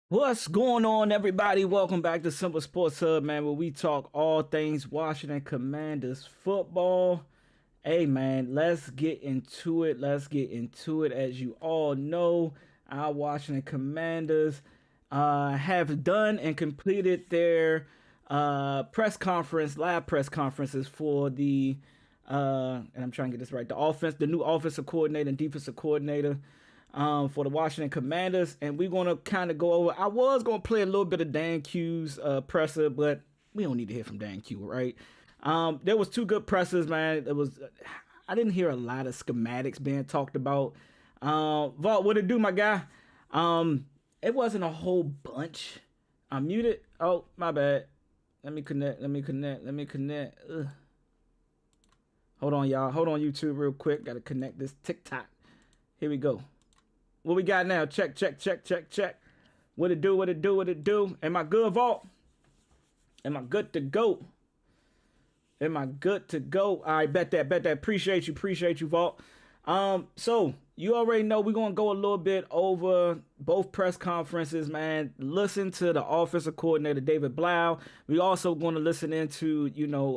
What's going on, everybody? Welcome back to Simple Sports Hub, man, where we talk all things Washington Commanders football. Hey, man, let's get into it. Let's get into it. As you all know, our Washington Commanders have done and completed their live press conferences for and I'm trying to get this right, the new offensive coordinator and defensive coordinator for the Washington Commanders, and we're gonna kind of go over. I was gonna play a little bit of Dan Q's presser, but we don't need to hear from Dan Q, right? There was two good pressers, man. I didn't hear a lot of schematics being talked about. Vault, what it do, my guy? It wasn't a whole bunch. I'm muted. Oh, my bad. Let me connect. Ugh. Hold on, y'all. Hold on, YouTube, real quick. Got to connect this TikTok. Here we go. What we got now? Check, check, check, check, check. What it do? What it do? What it do? Am I good, Vault? Am I good to go? Am I good to go? All right, bet that. Appreciate you, Vault. So you already know we're gonna go a little bit over both press conferences, man. Listen to the offensive coordinator David Blough. We also going to listen into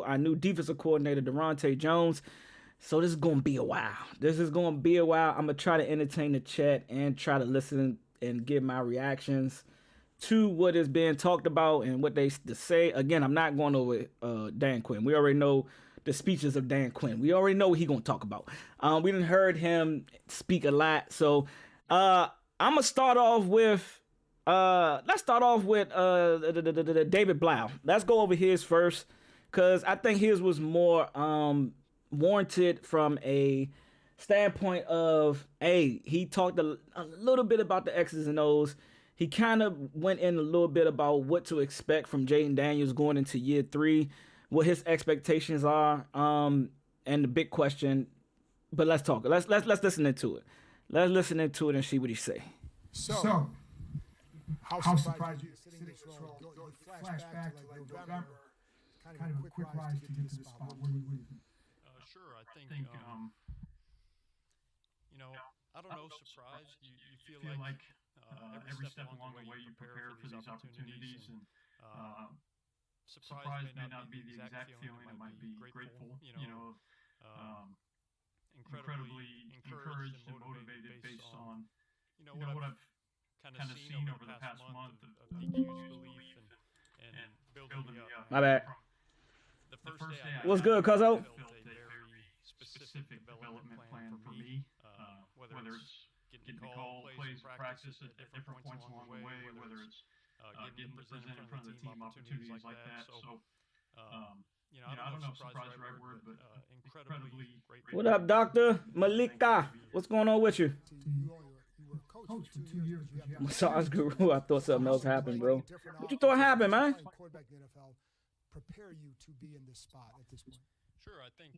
our new defensive coordinator Daronte Jones. So this is gonna be a while. I'm gonna try to entertain the chat and try to listen and give my reactions to what is being talked about and what they say. Again, I'm not going over Dan Quinn. We already know the speeches of Dan Quinn. We already know what he gonna talk about. We didn't heard him speak a lot. So I'm gonna start off with let's start off with David Blough. Let's go over his first, because I think his was more warranted from a standpoint of, hey, he talked a little bit about the X's and O's. He kind of went in a little bit about what to expect from Jayden Daniels going into year 3, what his expectations are, and the big question. But let's talk. Let's listen into it. Let's listen into it and see what he say. So how surprised you sitting in this role? You flash back to like November, kind of a quick rise to get to this spot. What do you think? Sure, I think, I don't know, surprise. You feel like every step along the way you prepare for these opportunities, and surprise may not be the exact feeling. It might be grateful, incredibly encouraged and motivated based on, what I've kind of seen over the past month of DQ's belief and building me up. My bad. The first day I What's good, Cuzzo? built a very specific development plan for me, whether it's getting to call plays in practice at different points along the way, whether it's getting to present in front of the team opportunities like that. So, I don't know if surprise is the right word, but incredibly grateful. What up, Doctor Malika? What's going on with you? You were a coach for 2 years. Massage guru. I thought something else happened, bro. What you thought happened, man? Quarterback in the NFL prepare you to be in this spot at this point. Sure, I think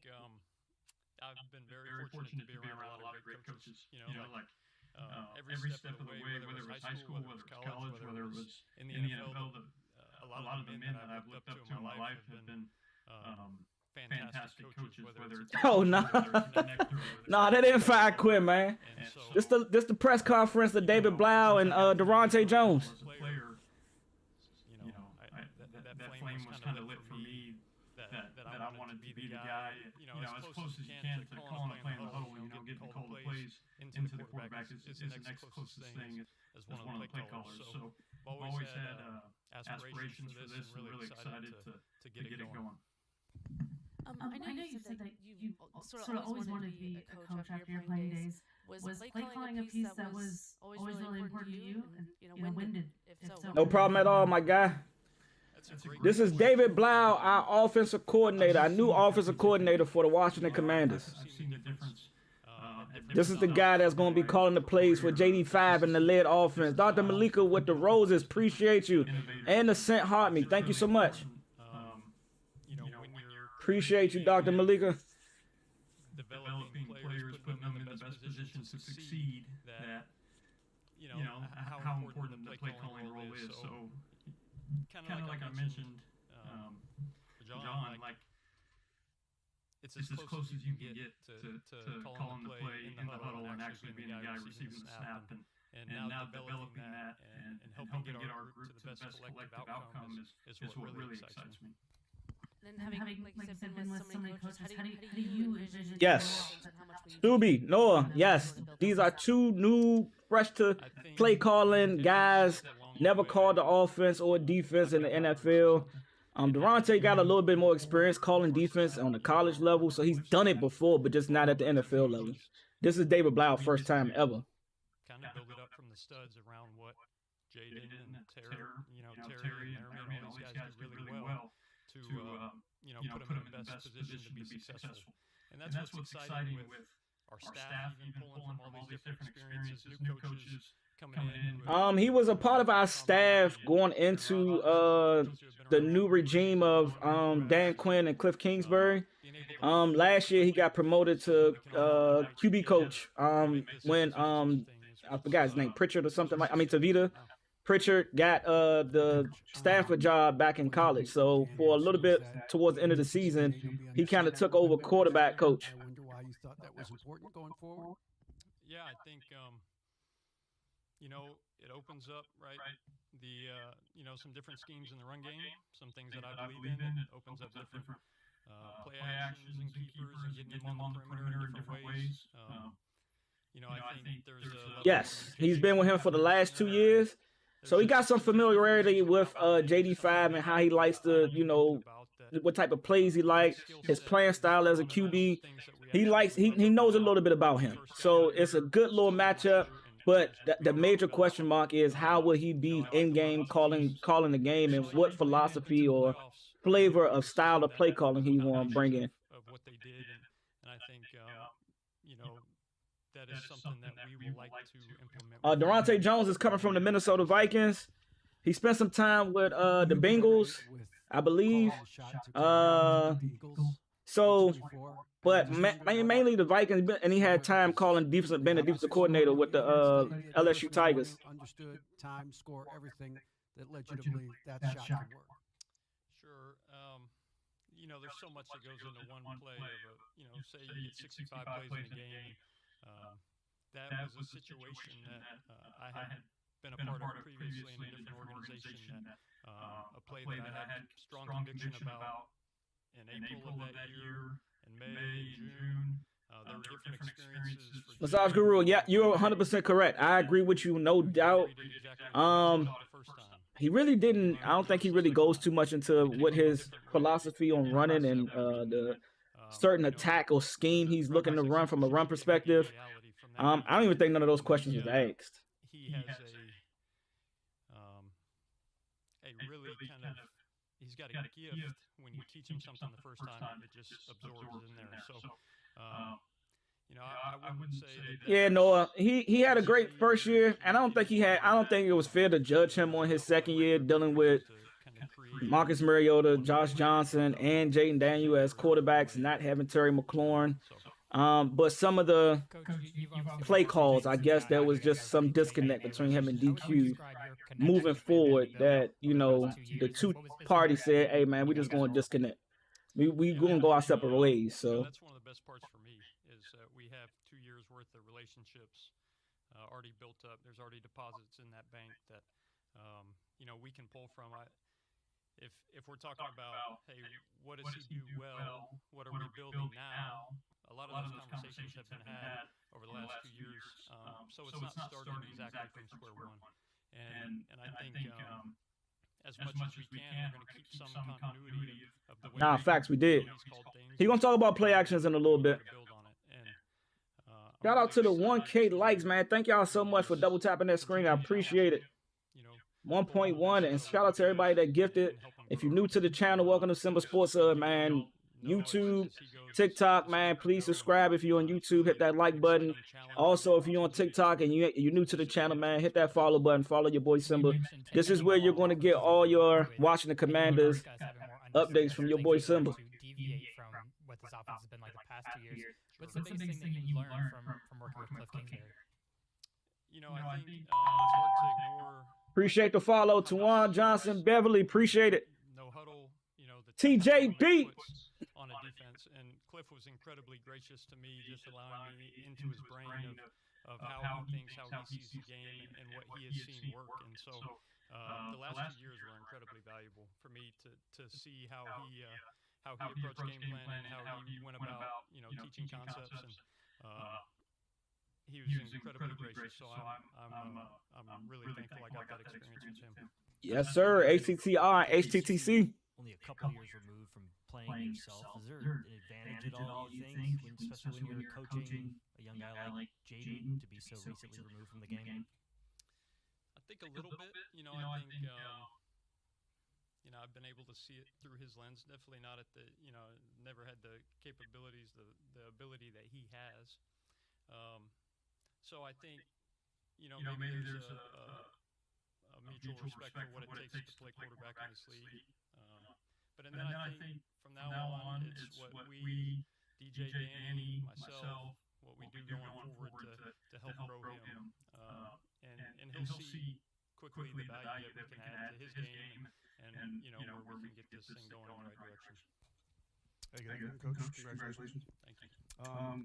I've been very fortunate to be around a lot of great coaches. Every step of the way, whether it was high school, whether it was college, whether it was in the NFL, a lot of the men that I've looked up to in my life have been fantastic coaches. Whether it's Oh no, nah, that didn't fire quit, man. This the press conference of David Blough and Daronte Jones. That flame was kind of lit for me. That I wanted to be the guy, as close as you can to calling a play in the huddle, getting to call the plays into the quarterback is the next closest thing as one of the play callers. So I've always had aspirations for this and really excited to get it going. I know you said that you sort of always wanted to be a coach after your playing days. Was play calling a piece that was always really important to you? And when did, if so? No problem at all, my guy. This is David Blough, our offensive coordinator, our new offensive coordinator for the Washington Commanders. I've seen the difference. This is the guy that's going to be calling the plays for JD5 and the lead offense. Dr. Malika with the roses, appreciate you. And the Cent Heart Me, thank you so much. Appreciate you, Dr. Malika. Developing players, putting them in the best positions to succeed, that, how important the play calling role is. So, kind of like I mentioned, John, like, it's as close as you can get to calling the play in the huddle and actually being the guy receiving the snap and and now developing that and helping get our group to the best collective outcome is what really excites me. And then having, like you said, been with so many coaches, how do you envision Yes. and how much will you Subi, Noah, yes. These are two new, fresh to play calling guys. Never called the offense or defense in the NFL. Daronte got a little bit more experience calling defense on the college level, so he's done it before, but just not at the NFL level. This is David Blough, first time ever. Kind of build it up from the studs around what Jayden and Terry and Laramie and all these guys do really well to put them in the best position to be successful. And that's what's exciting with our staff, even pulling from all these different experiences, new coaches coming in. He was a part of our staff going into the new regime of Dan Quinn and Cliff Kingsbury. Last year he got promoted to QB coach when I forgot his name, Pritchard or something Tavita Pritchard got the Stanford job back in college. So for a little bit towards the end of the season, he kind of took over quarterback coach. I wonder why you thought that was important going forward. Yeah, I think it opens up the some different schemes in the run game, some things that I believe in. It opens up different play actions and keepers and getting them on the perimeter in different ways. I think there's a yes, he's been with him for the last 2 years. So he got some familiarity with JD5 and how he likes to, what type of plays he likes, his playing style as a QB. He knows a little bit about him. So it's a good little matchup. But the major question mark is how will he be in game calling the game, and what philosophy or flavor of style of play calling he want to bring in. Of what they did, and I think that is something that we would like to implement. Daronte Jones is coming from the Minnesota Vikings. He spent some time with the Bengals, I believe. Mainly the Vikings, and he had time calling being the defensive coordinator with the LSU Tigers. Understood time, score, everything that led you to believe that shot could work. Sure. There's so much that goes into one play of say you get 65 plays in a game. That was a situation that I had been a part of previously in a different organization. A play that I had strong conviction about in April of that year, in May, June. There were different experiences. Massage Guru, yeah, you're 100% correct. I agree with you, no doubt. He really didn't. I don't think he really goes too much into what his philosophy on running and the certain attack or scheme he's looking to run from a run perspective. I don't even think none of those questions was asked. He has a really kind of, he's got a gift when you teach him something the first time, it just absorbs in there. So, I wouldn't say that. Yeah, Noah, he had a great first year, and I don't think it was fair to judge him on his second year dealing with Marcus Mariota, Josh Johnson, and Jayden Daniels as quarterbacks, not having Terry McLaurin. But some of the play calls, I guess there was just some disconnect between him and DQ moving forward that, the two parties said, hey, man, we just going to disconnect. We going to go our separate ways. So that's one of the best parts for me is that we have 2 years worth of relationships already built up. There's already deposits in that bank that, we can pull from. If we're talking about, hey, what does he do well? What are we building now? A lot of those conversations have been had over the last 2 years. So it's not starting exactly from square one. And I think as much as we can, we're going to keep some continuity of the way facts, we did. He's going to talk about play actions in a little bit. Shout out to the 1K likes, man. Thank y'all so much for double tapping that screen. I appreciate it. 1.1, and shout out to everybody that gifted. If you're new to the channel, welcome to Simba Sports Hub, man. YouTube, TikTok, man. Please subscribe if you're on YouTube. Hit that like button. Also, if you're on TikTok and you're new to the channel, man, hit that follow button. Follow your boy Simba. This is where you're going to get all your Washington Commanders updates from your boy Simba. Deviate from what this offense has been like the past 2 years. What's the biggest thing that you learned from working with Cliff Kingsbury? I think it's hard to ignore. Appreciate the follow, Tawan Johnson Beverly. Appreciate it. No huddle, the TJ B on a defense, and Cliff was incredibly gracious to me, just allowing me into his brain how he thinks, how he sees the game, and what he has seen work. And so the last 2 years were incredibly valuable for me to see how he approached game plan and how he went about teaching concepts. And he was incredibly gracious. So I'm really thankful I got that experience with him. Yes, sir. ACTR, HTTC. Only a couple years removed from playing yourself. Is there an advantage at all, you think, especially when you're coaching a young guy like Jayden, to be so recently removed from the game? I think a little bit. I think I've been able to see it through his lens. Definitely not at the never had the capabilities, the ability that he has. So I think maybe there's a mutual respect for what it takes to play quarterback in this league. But then I think from now on, it's what we, DJ, Danny, myself, what we do going forward to help grow him. And he'll see quickly the value that we can add to his game and where we can get this thing going in the right direction. Hey, good afternoon, Coach. Congratulations. Thank you.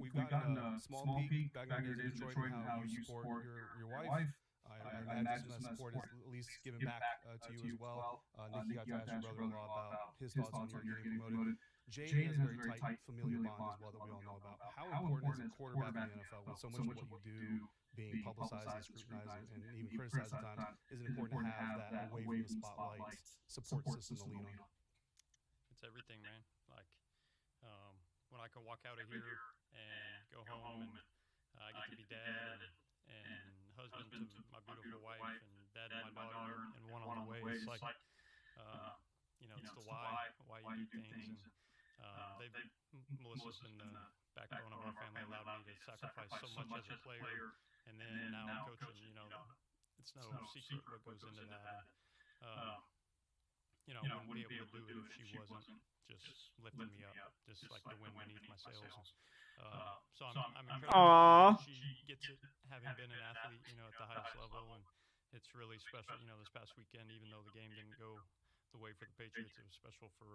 We've gotten a small peek back in your days in Detroit and how you support your wife. I imagine some of that support is at least given back to you as well. Nick, you got to ask your brother-in-law about his thoughts on your getting promoted. Jayden has a very tight familial bond as well that we all know about. How important is a quarterback in the NFL with so much of what you do being publicized and scrutinized and even criticized at times? Is it important to have that away from the spotlight support system to lean on? It's everything, man. Like when I can walk out of here and go home and I get to be dad and husband to my beautiful wife and dad to my daughter and one on the way. It's like, it's the why you do things. And Melissa's been the backbone of our family, allowed me to sacrifice so much as a player, and then now coaching. It's no secret what goes into that. And, I wouldn't be able to do it if she wasn't just lifting me up, just like the wind beneath my sails. So I'm incredibly she gets it, having been an athlete, at the highest level, and it's really special. This past weekend, even though the game didn't go the way for the Patriots, it was special for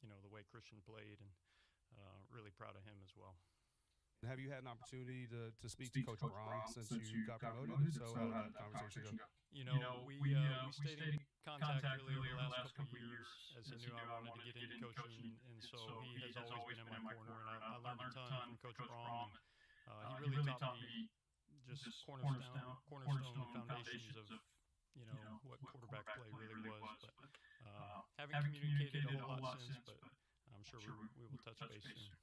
the way Christian played, and really proud of him as well. Have you had an opportunity to speak to Coach Brown since you got promoted? If so, how did that conversation go? We stayed in contact really over the last couple of years as I knew I wanted to get into coaching, and so he has always been in my corner, and I learned a ton from Coach Braun. He really taught me just cornerstone foundations of what quarterback play really was. But haven't communicated a whole lot since, but I'm sure we will touch base soon.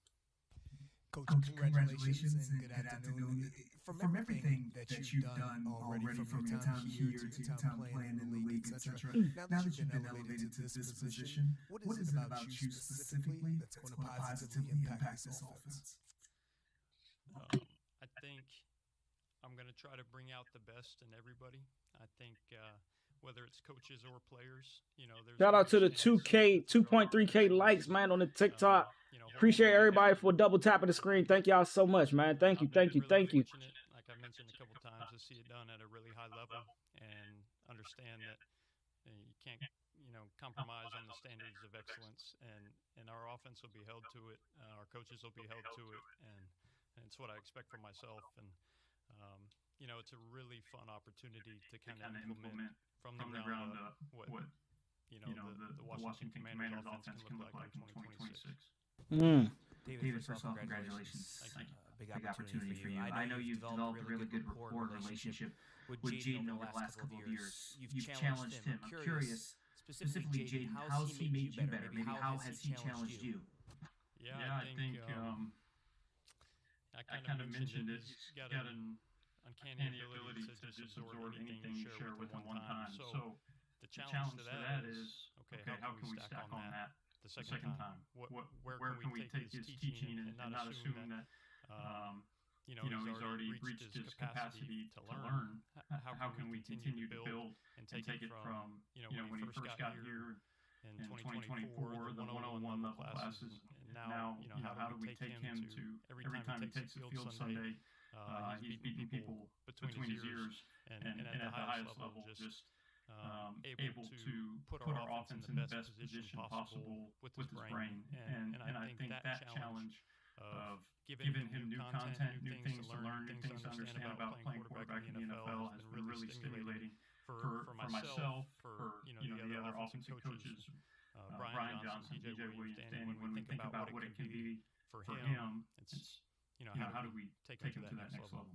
Coach, congratulations and good afternoon. From everything that you've done already, from your time here to your time playing in the league, etc. Now that you've been elevated to this position, what is it about you specifically that's going to positively impact this offense? I think I'm going to try to bring out the best in everybody. I think whether it's coaches or players, shout out to the 2.3K likes, man, on the TikTok. Appreciate everybody for double tapping the screen. Thank y'all so much, man. Thank you. Like I mentioned a couple times, to see it done at a really high level and understand that you can't, compromise on the standards of excellence. And our offense will be held to it. Our coaches will be held to it, and it's what I expect from myself. And it's a really fun opportunity to kind of implement from the ground up what the Washington Commanders offense can look like in 2026. David, first of all, congratulations. Big opportunity for you. I know you've developed a really good rapport and relationship with Jayden over the last couple of years. You've challenged him. I'm curious, specifically Jayden, how's he made you better? Maybe how has he challenged you? Yeah, I think I kind of mentioned it. He's got an uncanny ability to just absorb anything you share with him one time. So the challenge to that is, okay, how can we stack on that the second time? Where can we take his teaching and not assume that he's already reached his capacity to learn? How can we continue to build and take it from when he first got here in 2024, the 101 level classes, and now how do we take him to every time he takes the field Sunday, he's beating people between his ears and at the highest level, just able to put our offense in the best position possible with his brain. And I think that challenge giving him new content, new things to learn, new things to understand about playing quarterback in the NFL has been really stimulating for myself, for the other offensive coaches, Brian Johnson, DJ Williams, Danny. When we think about what it can be for him, it's how do we take him to that next level?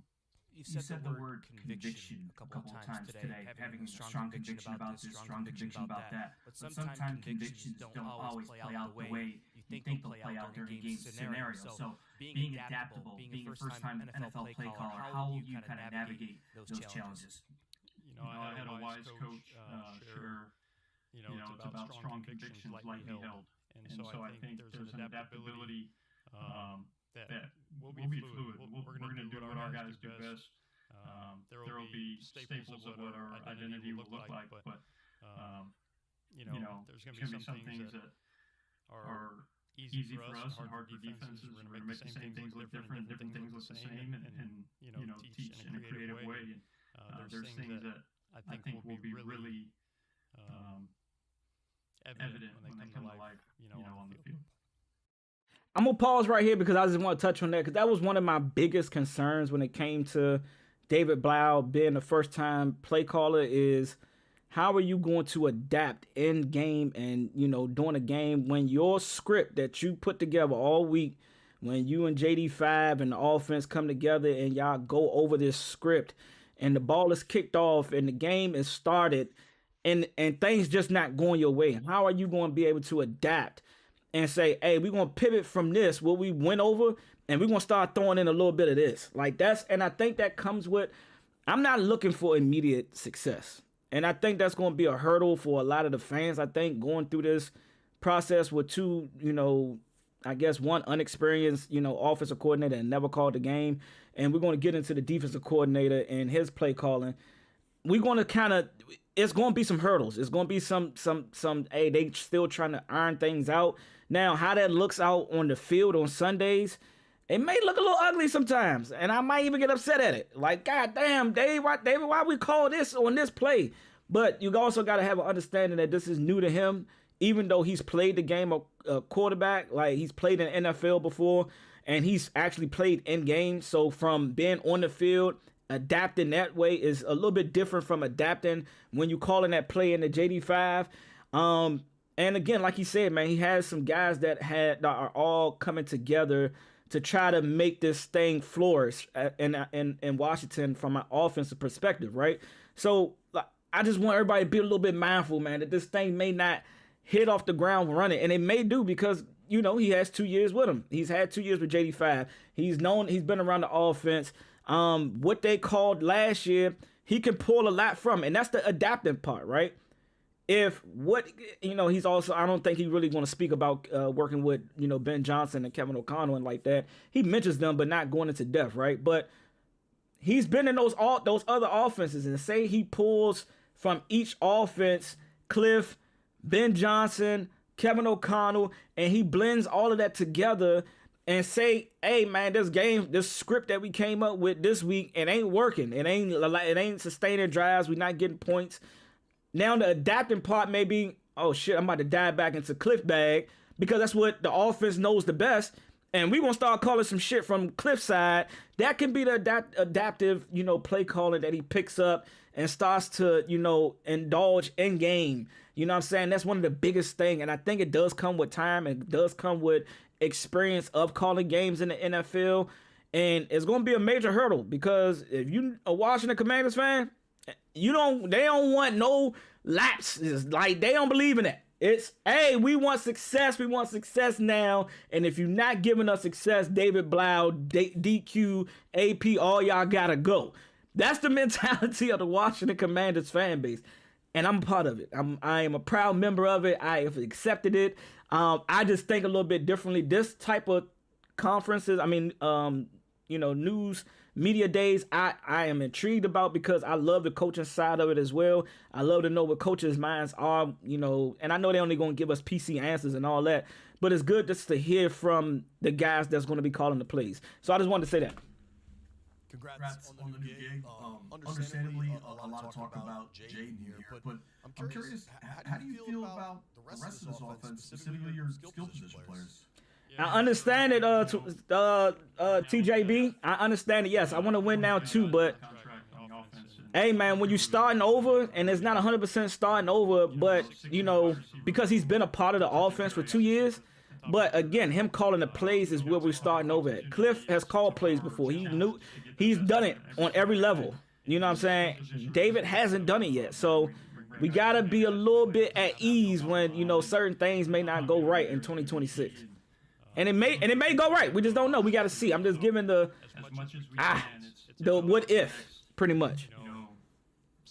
You said the word conviction a couple of times today, having a strong conviction about this, strong conviction about that. But sometimes convictions don't always play out the way you think they'll play out during a game scenario. So being adaptable, being a first-time NFL play caller, how will you kind of navigate those challenges? I had a wise coach share, it's about strong convictions lightly held. And so I think there's an adaptability that will be fluid. We're going to do what our guys do best. There will be staples of what our identity will look like, but there's going to be some things that are easy for us and hard for defenses. We're going to make the same things look different, different things look the same, and teach in a creative way. And there's things that I think will be really evident when they come to life, on the field. I'm going to pause right here because I just want to touch on that because that was one of my biggest concerns when it came to David Blough being the first-time play caller is how are you going to adapt in game and, during a game when your script that you put together all week, when you and JD5 and the offense come together and y'all go over this script and the ball is kicked off and the game is started and things just not going your way. How are you going to be able to adapt and say, hey, we're going to pivot from this, what we went over, and we're going to start throwing in a little bit of this. And I think that comes with, I'm not looking for immediate success. And I think that's going to be a hurdle for a lot of the fans. I think going through this process with two, I guess one unexperienced, offensive coordinator and never called the game. And we're going to get into the defensive coordinator and his play calling. We're going to it's going to be some hurdles. It's going to be some, hey, they still trying to iron things out. Now, how that looks out on the field on Sundays, it may look a little ugly sometimes. And I might even get upset at it. Like, God damn, David, why we call this on this play? But you also got to have an understanding that this is new to him, even though he's played the game of quarterback. Like, he's played in the NFL before, and he's actually played in games. So from being on the field, adapting that way is a little bit different from adapting when you calling that play in the JD5. And again, like he said, man, he has some guys that are all coming together to try to make this thing flourish in Washington from an offensive perspective, right? So I just want everybody to be a little bit mindful, man, that this thing may not hit off the ground running, and it may do because he has 2 years with him. He's had 2 years with JD5. He's been around the offense. What they called last year, he can pull a lot from, and that's the adapting part, right? He's also, I don't think he's really going to speak about working with, Ben Johnson and Kevin O'Connell and like that. He mentions them, but not going into depth, right? But he's been in those other offenses, and say he pulls from each offense, Cliff, Ben Johnson, Kevin O'Connell, and he blends all of that together and say, hey, man, this script that we came up with this week, it ain't working. It ain't sustaining drives. We're not getting points. Now the adapting part may be, oh shit, I'm about to dive back into Cliff bag because that's what the offense knows the best. And we're going to start calling some shit from Cliff's side. That can be the adaptive, play calling that he picks up and starts to, indulge in game. You know what I'm saying? That's one of the biggest things. And I think it does come with time. It does come with experience of calling games in the NFL. And it's going to be a major hurdle because if you a Washington Commanders fan, they don't want no lapses. Like, they don't believe in that. It's, hey, we want success. We want success now. And if you're not giving us success, David Blough, DQ, AP, all y'all gotta go. That's the mentality of the Washington Commanders fan base. And I'm a part of it. I am a proud member of it. I have accepted it. I just think a little bit differently. This type of conferences, news, media days, I am intrigued about because I love the coaching side of it as well. I love to know what coaches' minds are, and I know they're only going to give us PC answers and all that, but it's good just to hear from the guys that's going to be calling the plays. So I just wanted to say that. Congrats on the new gig. Understandably, a lot of talk about Jayden here, but I'm curious, how do you feel about the rest of this offense, specifically your skill position players? I understand it, TJB. I understand it. Yes, I want to win now too, but hey, man, when you starting over, and it's not 100% starting over, but, you know, because he's been a part of the offense for 2 years. But again, him calling the plays is where we're starting over at. Cliff has called plays before. He's done it on every level. You know what I'm saying? David hasn't done it yet. So we got to be a little bit at ease when, you know, certain things may not go right in 2026. And it may go right. We just don't know. We got to see. I'm just giving the what if, pretty much.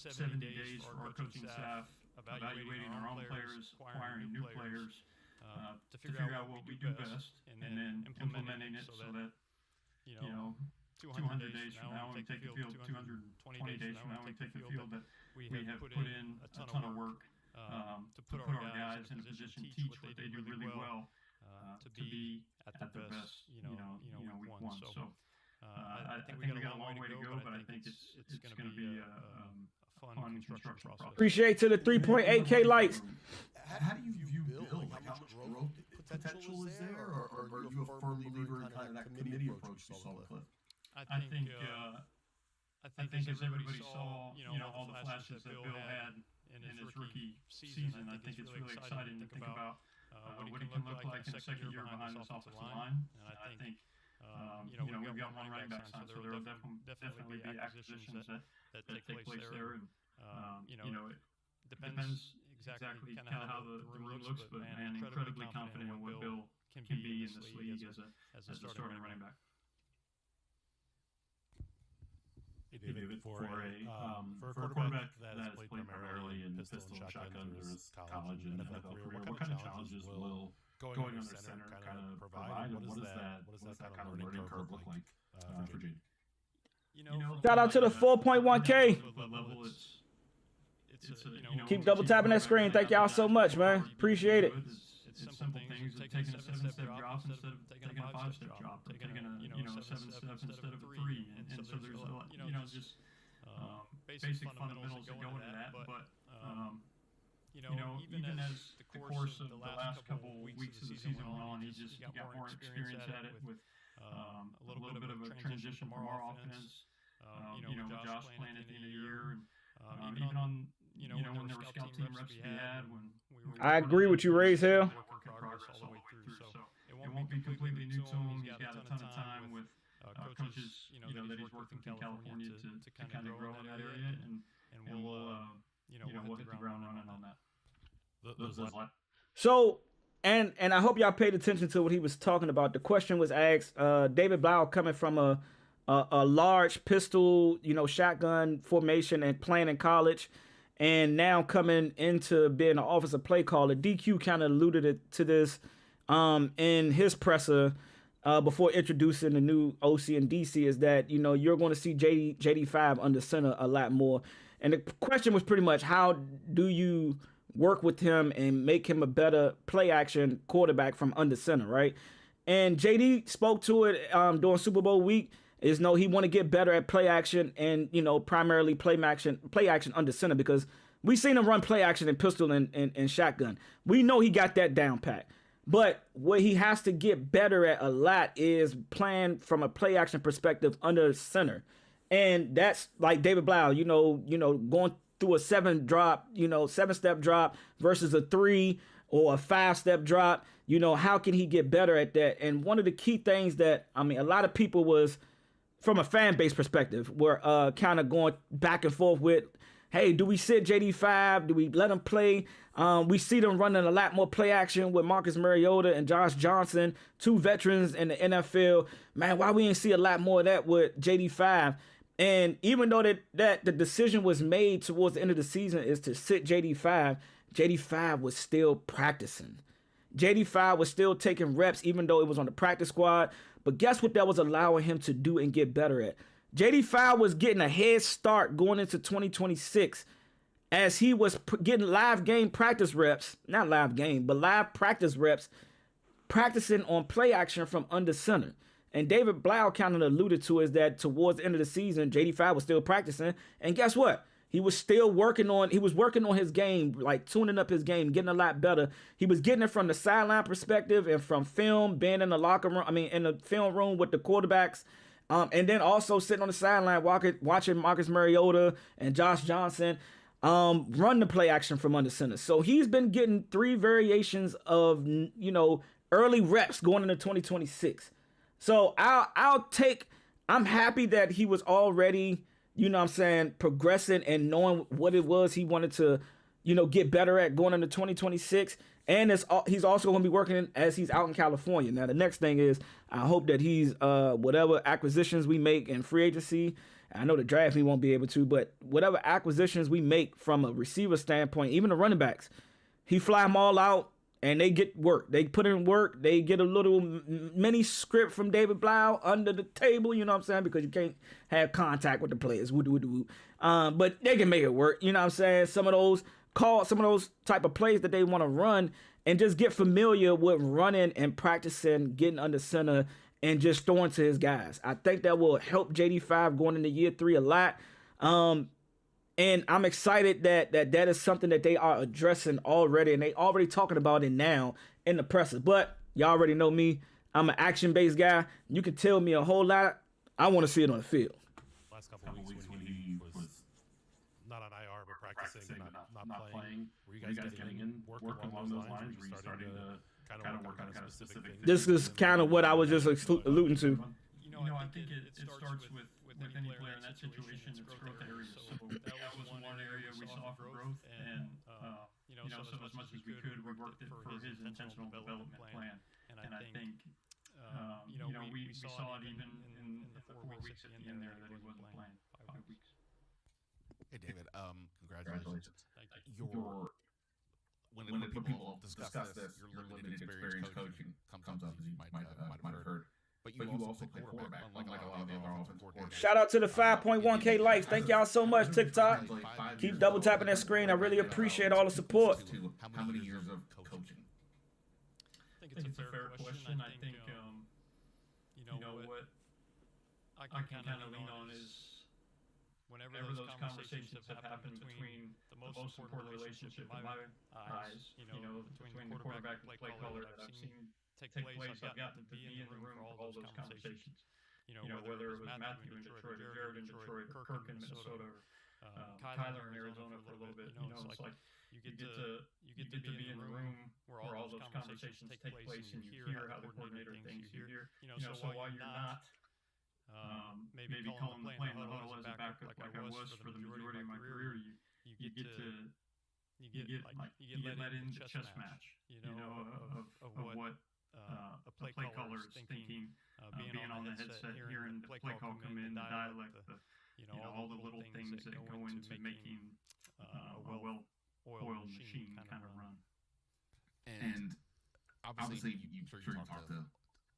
70 days for our coaching staff, evaluating our own players, acquiring new players, to figure out what we do best, and then implementing it so that, 200 days from now when we take the field, 220 days from now when we take the field, that we have put in a ton of work to put our guys in a position to teach what they do really well, to be at their best, week one. So I think we got a long way to go, but I think it's going to be a fun construction process. Appreciate to the 3.8K likes. How do you view Bill? Like, how much growth potential is there, or are you a firm believer in kind of that committee approach you saw with Cliff? I think as everybody saw, all the flashes that Bill had in his rookie season, I think it's really exciting to think about what he can look like in the second year behind this offensive line. And I think we've got one running back signed, so there will definitely be acquisitions that take place there. And it depends exactly kind of how the room looks, but man, incredibly confident in what Bill can be in this league as a starting running back. Hey David, for a quarterback that has played primarily in pistol and shotgun through his college and NFL career, what kind of challenges will going under center kind of provide, and what does that kind of learning curve look like for Jayden? Shout out to the 4.1K. Keep double tapping that screen. Thank y'all so much, man. Appreciate it. It's simple things, like taking a 7-step drop instead of taking a 5-step drop, taking a 7 steps instead of a 3, and so there's a lot, just basic fundamentals that go into that. But even as the course of the last couple weeks of the season went on, he got more experience at it with a little bit of a transition from our offense. With Josh playing at the end of the year, and even on when there were scout team reps we had when I agree with you, Ray's Hill. All the way through, so it won't be completely new to him. He's got a ton of time with coaches, that he's worked with in California to kind of grow in that area, and we'll hit the ground running on that. So, and I hope y'all paid attention to what he was talking about. The question was asked, David Blough coming from a large pistol, shotgun formation and playing in college, and now coming into being an offensive play caller. DQ kind of alluded to this in his presser before introducing the new OC and DC, is that, you're going to see JD5 under center a lot more. And the question was pretty much, how do you work with him and make him a better play action quarterback from under center, right? And JD spoke to it during Super Bowl week. He want to get better at play action and, primarily play action under center, because we seen him run play action in pistol and shotgun. We know he got that down pat. But what he has to get better at a lot is playing from a play action perspective under center. And that's like David Blough, going through a 7-step drop versus a 3 or a 5-step drop. How can he get better at that? And one of the key things that, a lot of people was, from a fan base perspective, we're kind of going back and forth with, hey, do we sit JD5? Do we let him play? We see them running a lot more play action with Marcus Mariota and Josh Johnson, 2 veterans in the NFL. Man, why we didn't see a lot more of that with JD5? And even though that the decision was made towards the end of the season is to sit JD5, JD5 was still practicing. JD5 was still taking reps, even though it was on the practice squad. But guess what that was allowing him to do and get better at? JD5 was getting a head start going into 2026 as he was getting live practice reps, practicing on play action from under center. And David Blough kind of alluded to is that towards the end of the season, JD5 was still practicing. And guess what? He was still working on his game, like tuning up his game, getting a lot better. He was getting it from the sideline perspective and from film, being in the locker room, in the film room with the quarterbacks. And then also sitting on the sideline watching Marcus Mariota and Josh Johnson run the play action from under center. So he's been getting 3 variations of, early reps going into 2026. So I'm happy that he was already, progressing and knowing what it was he wanted to, get better at going into 2026. And he's also going to be working as he's out in California. Now, the next thing is I hope that he's whatever acquisitions we make in free agency. I know the draft he won't be able to, but whatever acquisitions we make from a receiver standpoint, even the running backs, he fly them all out and they get work. They put in work. They get a little mini script from David Blough under the table, you know what I'm saying? Because you can't have contact with the players. But they can make it work, you know what I'm saying? Some of those type of plays that they want to run and just get familiar with running and practicing, getting under center and just throwing to his guys. I think that will help JD5 going into year 3 a lot. And I'm excited that is something that they are addressing already, and they already talking about it now in the presser. But y'all already know me. I'm an action-based guy. You can tell me a whole lot. I want to see it on the field. Last couple of weeks when he was not on IR but practicing, not playing, were you guys getting in, working along those lines? Were you starting to kind of work on specific things? This is kind of what I was just alluding to. I think it starts with any player in that situation. It's growth areas. So that was one area we saw for growth, and so as much as we could, we worked it for his intentional development plan. And I think we saw it even in the 4 weeks at the end there that he wasn't playing 5 weeks. Hey David, congratulations. Thank you. When people discuss this, your limited experience coaching comes up, as you might have heard. But you also play quarterback, like a lot of the other offensive coordinators. Shout out to the 5.1K likes. Thank y'all so much, TikTok. Keep double tapping that screen. I really appreciate all the support. How many years of coaching? I think it's a fair question. I think, what I can kind of lean on is whenever those conversations have happened between the most important relationship in my eyes, between the quarterback and play caller that I've seen take place, I've gotten to be in the room for all those conversations. Whether it was Matthew in Detroit, or Jared in Detroit, or Kirk in Minnesota, or Kyler in Arizona for a little bit. It's like you get to be in the room where all those conversations take place, and you hear how the coordinator thinks. You hear, so while you're not maybe calling the play in the huddle as a backup like I was for the majority of my career, you get let in the chess match, of what a play caller is thinking, being on the headset, hearing the play call come in, the dialect, all the little things that go into making a well-oiled machine kind of run. And obviously, you talk to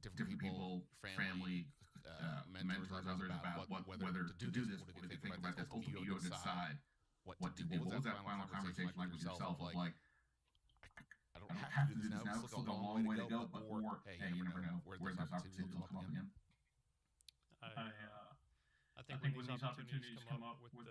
different people, family, mentors, others about whether to do this, what do they think about this. Ultimately, you decide what to do. What was that final conversation like with yourself? Of like, I don't have to do this now. It's still got a long way to go, but hey, you never know where this opportunity will come up again. I think when these opportunities come up with the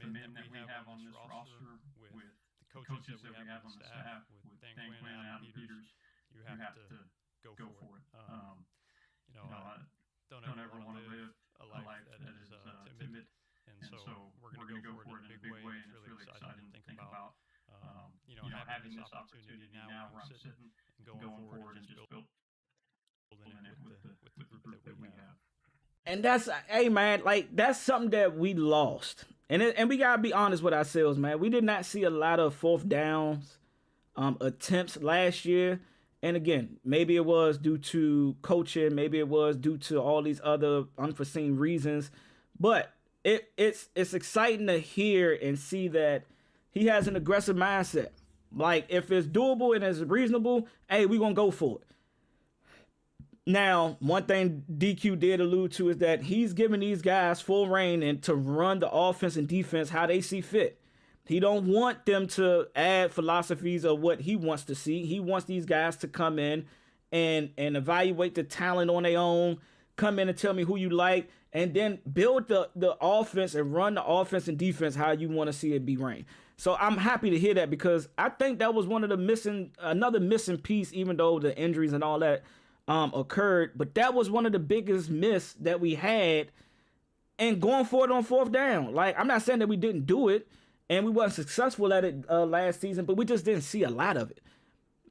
men that we have on this roster, with the coaches that we have on the staff, with Dan Quinn and Adam Peters, you have to go for it. Don't ever want to live a life that is timid. And so we're going to go for it in a big way, and it's really exciting to think about. Having this opportunity now where I'm sitting and going forward and just building it with the group that we have. And that's, hey man, like that's something that we lost. And we gotta be honest with ourselves, man. We did not see a lot of fourth downs attempts last year. And again, maybe it was due to coaching, maybe it was due to all these other unforeseen reasons. But it's exciting to hear and see that he has an aggressive mindset. Like, if it's doable and it's reasonable, hey, we're going to go for it. Now, one thing DQ did allude to is that he's giving these guys full reign and to run the offense and defense how they see fit. He don't want them to add philosophies of what he wants to see. He wants these guys to come in and evaluate the talent on their own, come in and tell me who you like, and then build the offense and run the offense and defense how you want to see it be ran. So I'm happy to hear that, because I think that was one of the another missing piece, even though the injuries and all that occurred. But that was one of the biggest miss that we had, and going for it on fourth down. Like, I'm not saying that we didn't do it and we wasn't successful at it last season, but we just didn't see a lot of it.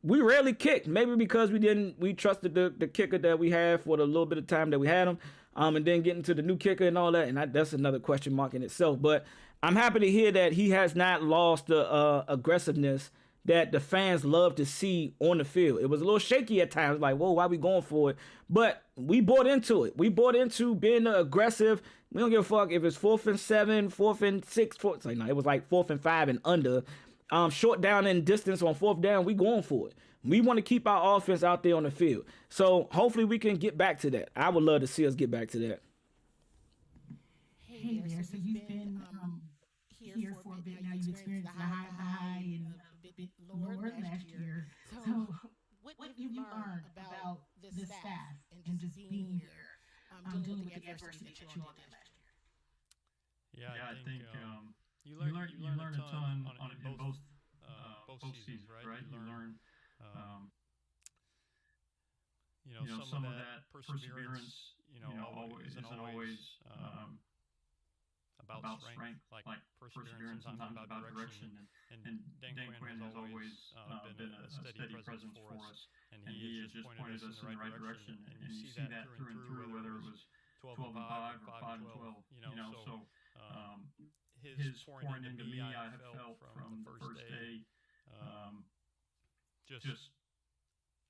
We rarely kicked, maybe because we trusted the kicker that we had for the little bit of time that we had him, and then getting to the new kicker and all that, and that's another question mark in itself. But I'm happy to hear that he has not lost the aggressiveness that the fans love to see on the field. It was a little shaky at times, like, whoa, why are we going for it? But we bought into it. We bought into being aggressive. We don't give a fuck if it's 4th and 7, 4th and 6, it was like 4th and 5 and under. Short down in distance on fourth down, we going for it. We want to keep our offense out there on the field. So hopefully we can get back to that. I would love to see us get back to that. Hey there, so you've been here for a bit now. You've experienced the high and a bit lower last year. So what have you learned about the staff and just being here, dealing with the adversity that you all did last year? Yeah, I think you learn a ton in both seasons, right? You learn, some of that perseverance, isn't always about strength, like perseverance, sometimes about direction. And Dan Quinn has always been a steady presence for us, and he has just pointed us in the right direction. And you see that through and through, whether it was 12 and 5 or 5 and 12. So his pouring into me, I have felt from the first day.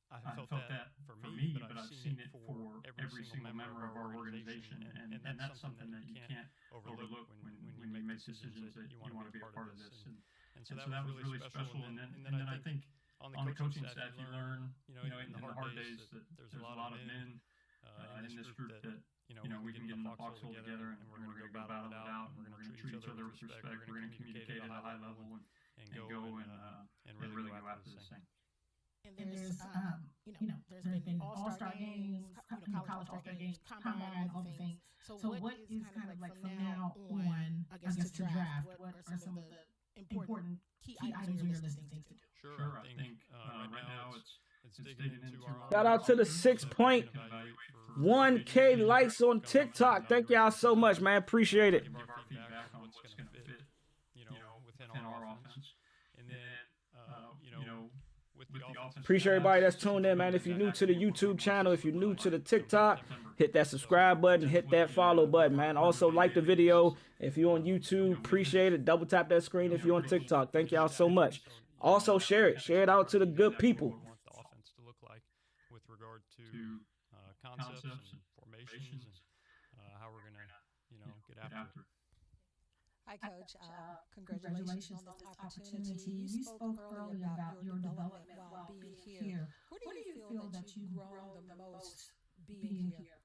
I have felt that for me, but I've seen it for every single member of our organization, and that's something that you can't overlook when you make decisions that you want to be a part of this. And so that was really special. And then I think on the coaching staff, you learn, in the hard days that there's a lot of men in this group that we can get in the foxhole together, and we're going to go battle it out, and we're going to treat each other with respect. We're going to communicate at a high level and go and really go after this thing. And there's been all-star games, college all-star games, combine, all the things. So what is kind of like from now on, I guess, to draft? What are some of the important key items on your list of things to do? Sure, I think right now it's digging into our Shout out to the 6.1K likes on TikTok. Thank y'all so much, man. Appreciate it. Give our feedback on what's going to fit, within our offense. And then, with the offense. Appreciate everybody that's tuned in, man. If you're new to the YouTube channel, if you're new to the TikTok, hit that subscribe button, hit that follow button, man. Also, like the video if you're on YouTube. Appreciate it. Double tap that screen if you're on TikTok. Thank y'all so much. Also, share it. Share it out to the good people. We want the offense to look like with regard to concepts and formations and how we're going to, get after it. Hi, Coach. Congratulations on this opportunity. You spoke earlier about your development while being here. Where do you feel that you've grown the most being here?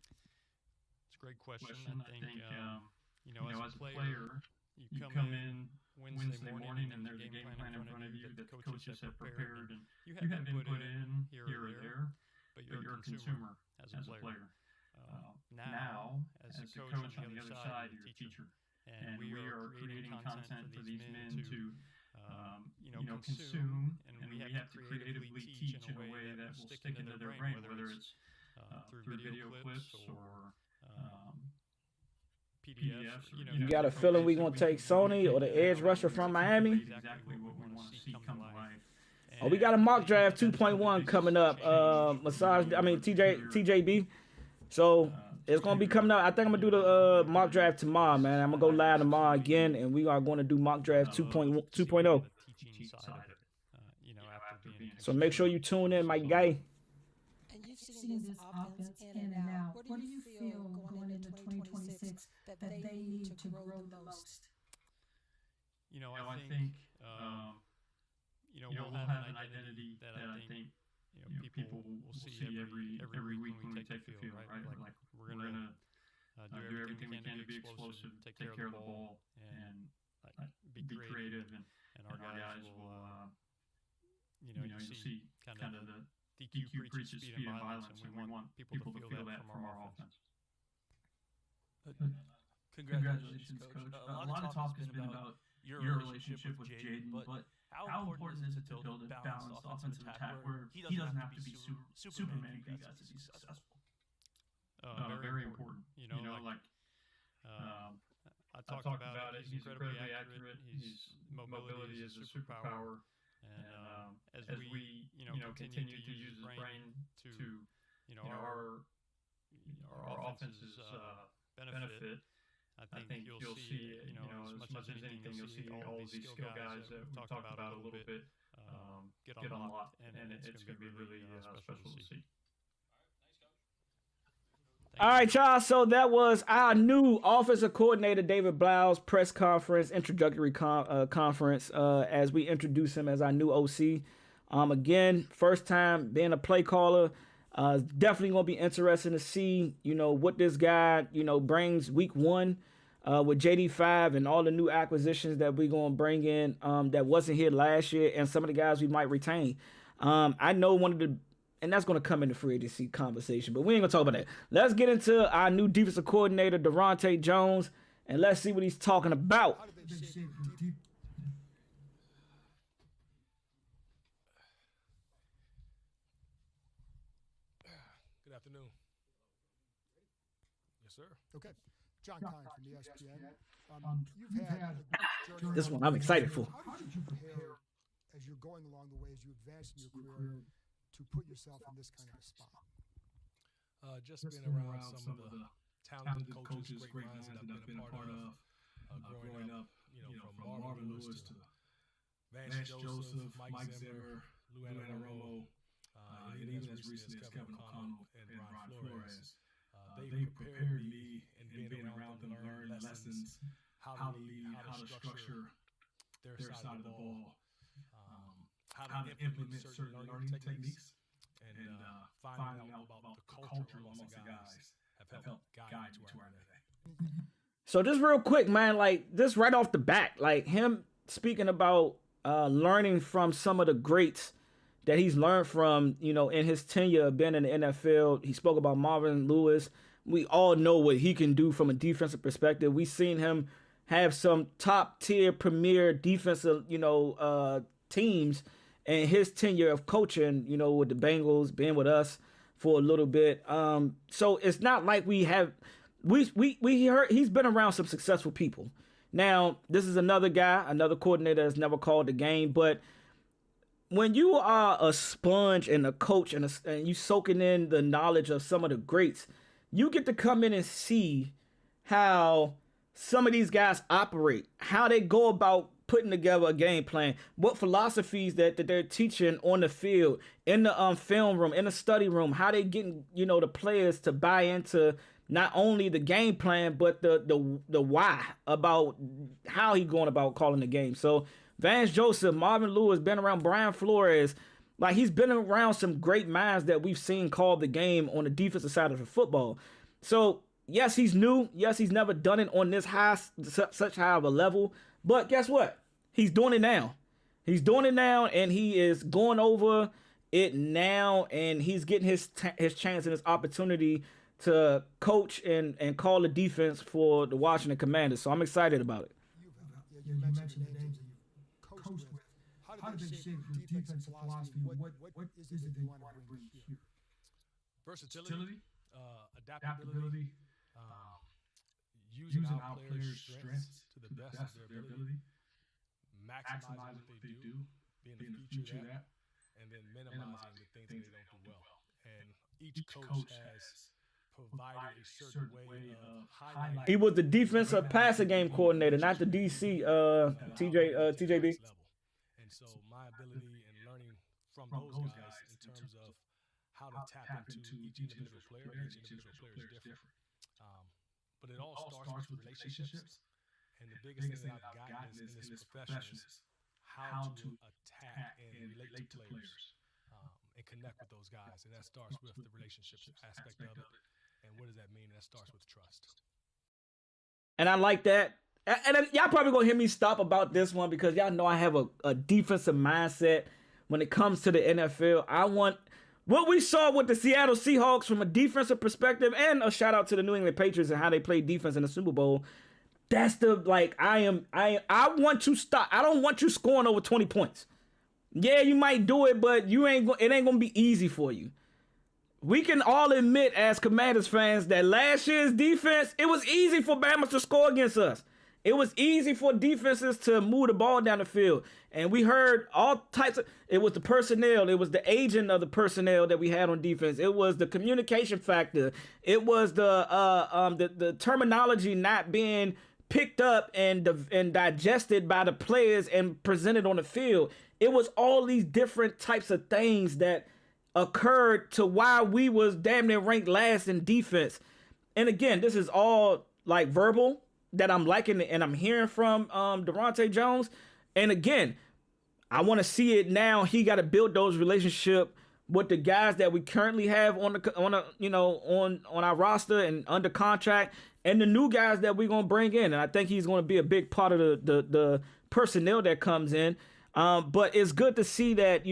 It's a great question. I think, as a player, you come in Wednesday morning and there's a game plan in front of you that the coaches have prepared, and you have input in here or there, but you're a consumer as a player. Now, as a coach on the other side, you're a teacher. And we are creating content for these men to, consume, and we have to creatively teach in a way that will stick into their brain, whether it's through video clips or PDFs. You got a feeling we gonna take Sony or the edge rusher from Miami? Exactly what we want to see come to life. Oh, we got a mock draft 2.1 coming up. TJB. So it's gonna be coming out. I think I'm gonna do the mock draft tomorrow, man. I'm gonna go live tomorrow again, and we are going to do mock draft 2.0. So make sure you tune in, my guy. And you've seen this offense in and out. What do you feel going into 2026 that they need to grow the most? I think we'll have an identity that I think people will see every week when we take the field, right? Like we're gonna do everything we can to be explosive, take care of the ball, and be creative, and our guys will you'll see kind of the DQ preaches speed and violence, and we want people to feel that from our offense. Congratulations, Coach. A lot of talk has been about your relationship with Jayden, but how important is it to build a balanced offensive attack where he doesn't have to be Superman for you guys to be successful? Very important. I talked about it. He's incredibly accurate. His mobility is a superpower. And as we continue to use his brain to our offense's benefit, I think you'll see as much as anything, you'll see all of these skill guys that we talked about a little bit get unlocked, and it's going to be really special to see. All right, y'all. So that was our new offensive coordinator, David Blough's press conference, introductory conference, as we introduce him as our new OC. Again, first time being a play caller. Definitely going to be interesting to see, what this guy, brings week one with JD5 and all the new acquisitions that we're going to bring in that wasn't here last year, and some of the guys we might retain. I know one of the and that's going to come in the free agency conversation, but we ain't going to talk about that. Let's get into our new defensive coordinator, Daronte Jones, and let's see what he's talking about. Good afternoon. Yes, sir. Okay. John Kine from ESPN. You've had this one I'm excited for. How did you prepare as you're going along the way, as you advance in your career, to put yourself in this kind of a spot? Just being around some of the talented coaches, great minds that I've been a part of, growing up, from Marvin Lewis to Vance Joseph, Mike Zimmer, Lou Anarumo, and even as recently as Kevin O'Connell and Ron Flores. They prepared me in being around them, learn lessons, how to lead, how to structure their side of the ball, how to implement certain learning techniques, and finding out about the culture amongst the guys have helped guide me to where I'm at today. So just real quick, man, like this right off the bat, like him speaking about learning from some of the greats that he's learned from, in his tenure of being in the NFL. He spoke about Marvin Lewis. We all know what he can do from a defensive perspective. We've seen him have some top tier premier defensive, teams and his tenure of coaching, with the Bengals, being with us for a little bit. So it's not like we heard he's been around some successful people. Now, this is another guy, another coordinator that's never called the game, but when you are a sponge and a coach and you soaking in the knowledge of some of the greats, you get to come in and see how some of these guys operate, how they go about putting together a game plan, what philosophies that they're teaching on the field, in the film room, in the study room, how they getting, the players to buy into not only the game plan, but the why about how he going about calling the game. So Vance Joseph, Marvin Lewis, been around Brian Flores. Like, he's been around some great minds that we've seen call the game on the defensive side of the football. So, yes, he's new. Yes, he's never done it on this such high of a level. But guess what? He's doing it now. He's doing it now, and he is going over it now, and he's getting his chance and his opportunity to coach and call the defense for the Washington Commanders. So I'm excited about it. You mentioned the names that you've coached with. How did they shape your defensive philosophy? What is it that you want to bring here? Versatility, adaptability, using our players' strengths to the best of their ability, maximizing what they do, being a feature of that, and then minimizing the things that they don't do well. And each coach has provided a certain way of highlighting. He was the defensive passing game coordinator, not the DC TJB. And so my ability and learning from those guys in terms of how to tap into each individual player is different. But it all starts with relationships. And the biggest thing that I've gotten in this profession is how to attack and relate to players and connect with those guys. And that starts with the relationships aspect of it. And what does that mean? That starts with trust. And I like that. And y'all probably gonna hear me stop about this one because y'all know I have a defensive mindset when it comes to the NFL. I want What we saw with the Seattle Seahawks from a defensive perspective, and a shout out to the New England Patriots and how they played defense in the Super Bowl. That's the, like, I want to stop. I don't want you scoring over 20 points. Yeah, you might do it, but it ain't going to be easy for you. We can all admit as Commanders fans that last year's defense, it was easy for Bama to score against us. It was easy for defenses to move the ball down the field. And we heard all types of, it was the personnel, it was the agent of the personnel that we had on defense. It was the communication factor. It was the terminology not being picked up and digested by the players and presented on the field. It was all these different types of things that occurred to why we was damn near ranked last in defense. And again, this is all like verbal that I'm liking and I'm hearing from Daronte Jones. And again, I want to see it now. He got to build those relationships with the guys that we currently have on our roster and under contract, and the new guys that we're gonna bring in. And I think he's gonna be a big part of the personnel that comes in. But it's good to see that,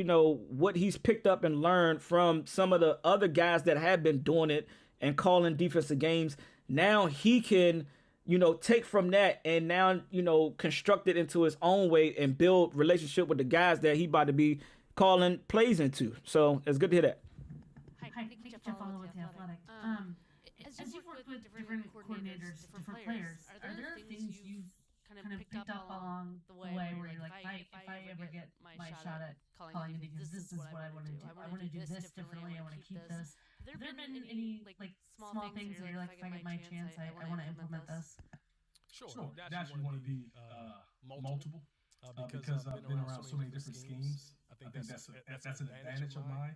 what he's picked up and learned from some of the other guys that have been doing it and calling defensive games. Now he can, take from that and now, construct it into his own way and build relationship with the guys that he about to be calling plays into. So it's good to hear that. Hi, Nick Follow with The Athletic. As you've worked with different coordinators, different players, are there things you've kind of picked up along the way where you're like, if I ever get my shot at calling it, because this is what I want to do. I want to do this differently. I want to keep this. Have there been any like small things where you're like, if I get my chance, I want to implement this? Sure. Naturally want to be multiple because I've been around so many different schemes. I think that's an advantage of mine.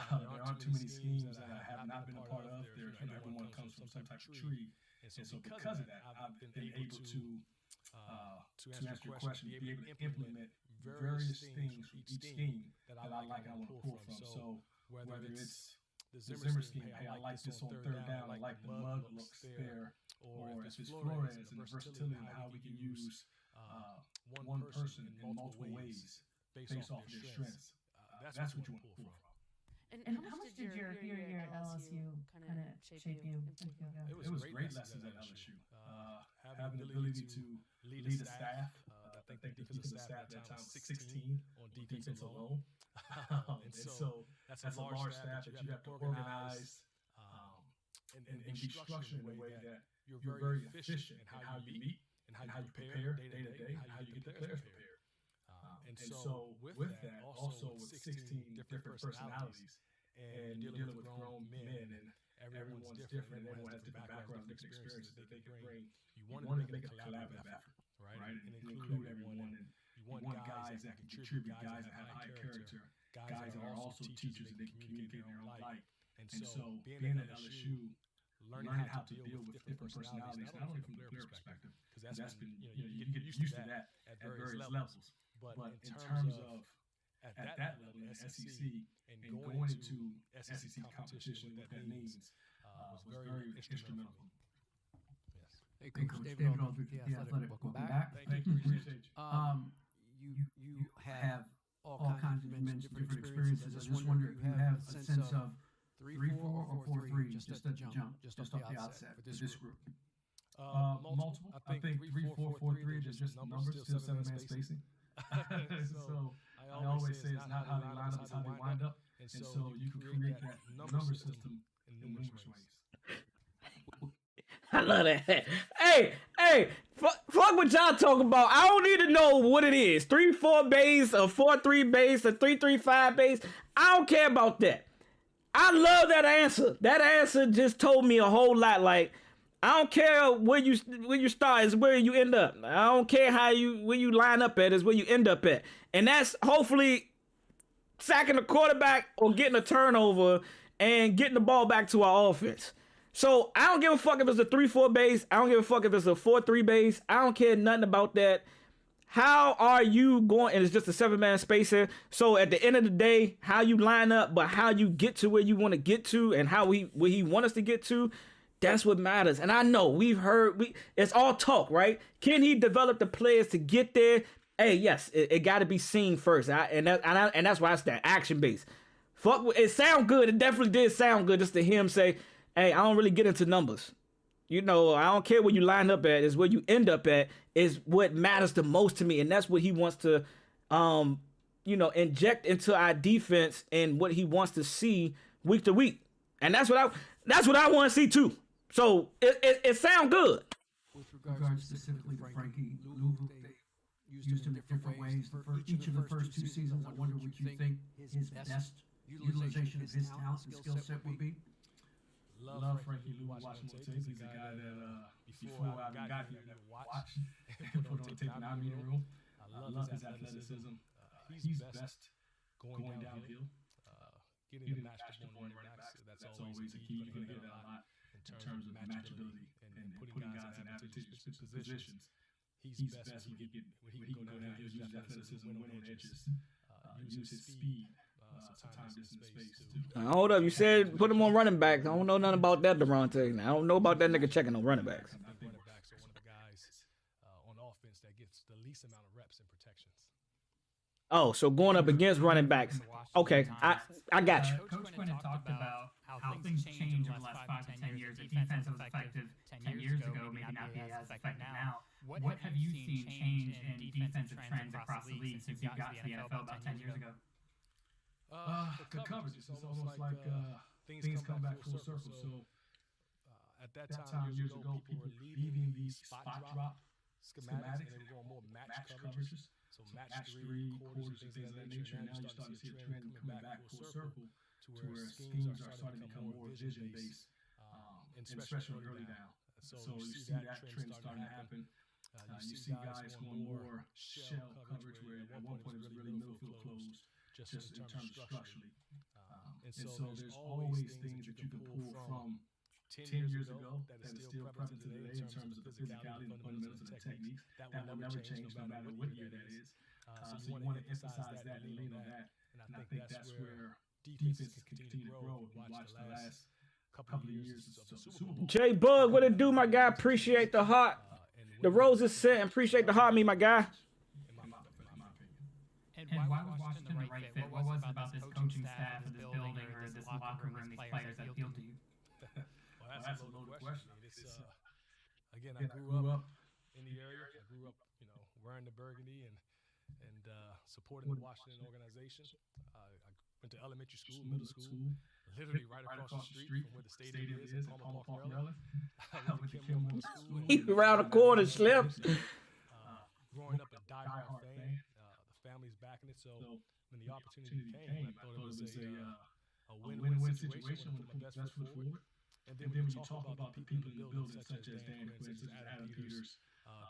There aren't too many schemes that I have not been a part of. Everyone comes from some type of tree, and so because of that, I've been able to answer your question, be able to implement various things from each scheme that I like and I want to pull from. So whether it's the Zimmer scheme, hey, I like this on third down, I like the mug looks there, or if it's Flores and the versatility of how we can use one person in multiple ways based off of their strengths. That's what you want to pull from. And how much did your year at LSU kind of shape you? It was great lessons at LSU. Having the ability to lead a staff. I think the defensive staff at that time was 16 on defense alone. And so that's a large staff that you have to organize and be structured in a way that you're very efficient in how you meet and how you prepare day to day and how you get the players prepared. And so with that, also with 16 different personalities, and you're dealing with grown men, and everyone's different, and everyone has different backgrounds, different experiences that they can bring. You want to make a collaborative effort, right? And include everyone, and you want guys that can contribute, guys that have high character, guys that are also teachers and they can communicate in their own light. And so being at LSU, learning how to deal with different personalities, not only from the player perspective, because that's been, you get used to that at various levels, but in terms of at that level in the SEC and going into SEC competition, what that means was very instrumental. Yes. Hey, Coach David Aldridge, The Athletic. Welcome back. Thank you. Appreciate you. You have all kinds of different experiences. I just wonder if you have a sense of 3-4 or 4-3 just at the jump, just off the outset for this group. Multiple. I think 3-4-4-3 is just numbers, still 7-man spacing. So I always say it's not how they line up, it's how they wind up. And so you can create that number system in numerous ways. I love that. Hey, fuck what y'all talking about. I don't need to know what it is. 3-4 base, a 4-3 base, a 3-3-5 base. I don't care about that. I love that answer. That answer just told me a whole lot. Like, I don't care where you start, is where you end up. I don't care where you line up at, is where you end up at. And that's hopefully sacking the quarterback or getting a turnover and getting the ball back to our offense. So I don't give a fuck if it's a 3-4 base. I don't give a fuck if it's a 4-3 base. I don't care nothing about that. How are you going? And it's just a 7-man spacer. So at the end of the day, how you line up, but how you get to where you want to get to and where he want us to get to, that's what matters. And I know it's all talk, right? Can he develop the players to get there? Hey, yes, it got to be seen first. And that's why it's that action base. It sound good. It definitely did sound good just to hear him say, hey, I don't really get into numbers. I don't care where you line up at. Is where you end up at is what matters the most to me. And that's what he wants to, inject into our defense and what he wants to see week to week. And that's what I want to see too. So it sounds good. With regards specifically to Frankie Louvu, they used him in different ways. For each of the first 2 seasons, I wonder what you think his best utilization of his talent and skill set would be. Love Frankie Louvu watching the tape. He's a guy that before I got here, I watched and put on tape in our meeting room. I love his athleticism. He's best going downhill. Getting the match to one running backs, that's always a key. You're going to get that a lot in terms of matchability and putting guys in advantageous positions. He's best when he can go down. He'll use athleticism, win on edges, use his speed, some time, distance, space too. Hold up, you said put him on running back. I don't know nothing about that, Daronte. I don't know about that nigga checking on running backs. I think running backs are one of the guys on offense that gets the least amount of reps and protections. Oh, so going up against running backs. Okay, I got you. Coach Quinn had talked about how things change over the last 5 to 10 years. A defense that was effective 10 years ago may not be as effective now. What have you seen change in defensive trends across the league since you got to the NFL about 10 years ago? The coverage is almost like things come back full circle. So at that time years ago, people were leaving the spot drop schematics and going more match coverages. So match 3 quarters and things of that nature. Now you're starting to see a trend coming back full circle to where schemes are starting to become more vision based, and especially early down. So you see that trend starting to happen. You see guys going more shell coverage where at one point it was really middle field closed, just in terms of structurally. And so there's always things that you can pull from 10 years ago that is still prevalent today in terms of the physicality, the fundamentals, and the techniques. That will never change no matter what year that is. So you want to emphasize that and lean on that. And I think that's where defense can continue to grow. If you watch the last couple of years of the Super Bowl. J Bug, what it do, my guy? Appreciate the heart. The roses sent. Appreciate the heart, my guy. And why was Washington the right fit? What was it about this coaching staff or this building or this locker room, these players that appealed to you? Well, that's a loaded question. Again, I grew up in the area. I grew up, wearing the burgundy and supporting the Washington organization. I went to elementary school, middle school, literally right across the street from where the stadium is in Palmer Park, Maryland. I went to Kilmore School. Around the corner, Slim. Growing up a diehard fan, the family's backing it. So when the opportunity came, I thought it was a win-win situation when the best foot forward. And then when you talk about the people in the building, such as Dan Quinn, such as Adam Peters,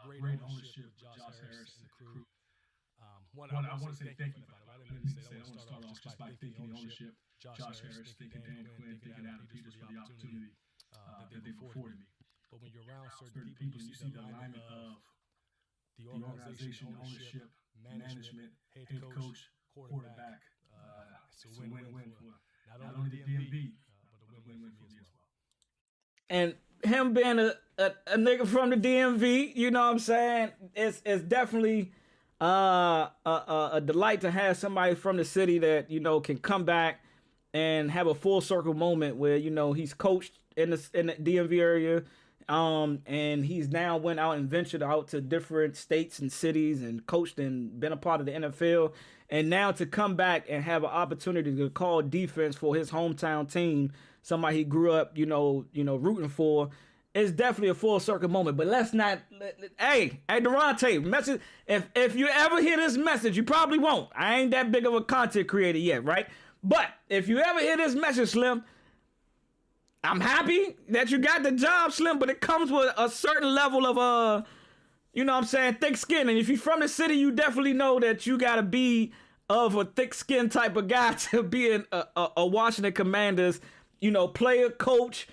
great ownership with Josh Harris and the crew. I want to say thank you for that. I didn't say I want to start off just by thanking the ownership, Josh Harris, thanking Dan Quinn, thanking Adam Peters for the opportunity that they afforded me. But when you're around certain people, you see the alignment of the organization, ownership, management, head coach, quarterback. It's a win-win for not only the DMV, but a win-win for me as well. And him being a nigga from the DMV, you know what I'm saying? It's definitely a delight to have somebody from the city that, can come back and have a full circle moment where, he's coached in the DMV area. And he's now went out and ventured out to different states and cities and coached and been a part of the NFL. And now to come back and have an opportunity to call defense for his hometown team, somebody he grew up, rooting for, it's definitely a full circle moment. But let's not, hey, Daronte, message. If you ever hear this message, you probably won't. I ain't that big of a content creator yet, right? But if you ever hear this message, Slim, I'm happy that you got the job, Slim, but it comes with a certain level of, thick skin. And if you're from the city, you definitely know that you got to be of a thick skin type of guy to be in a Washington Commanders, player, coach,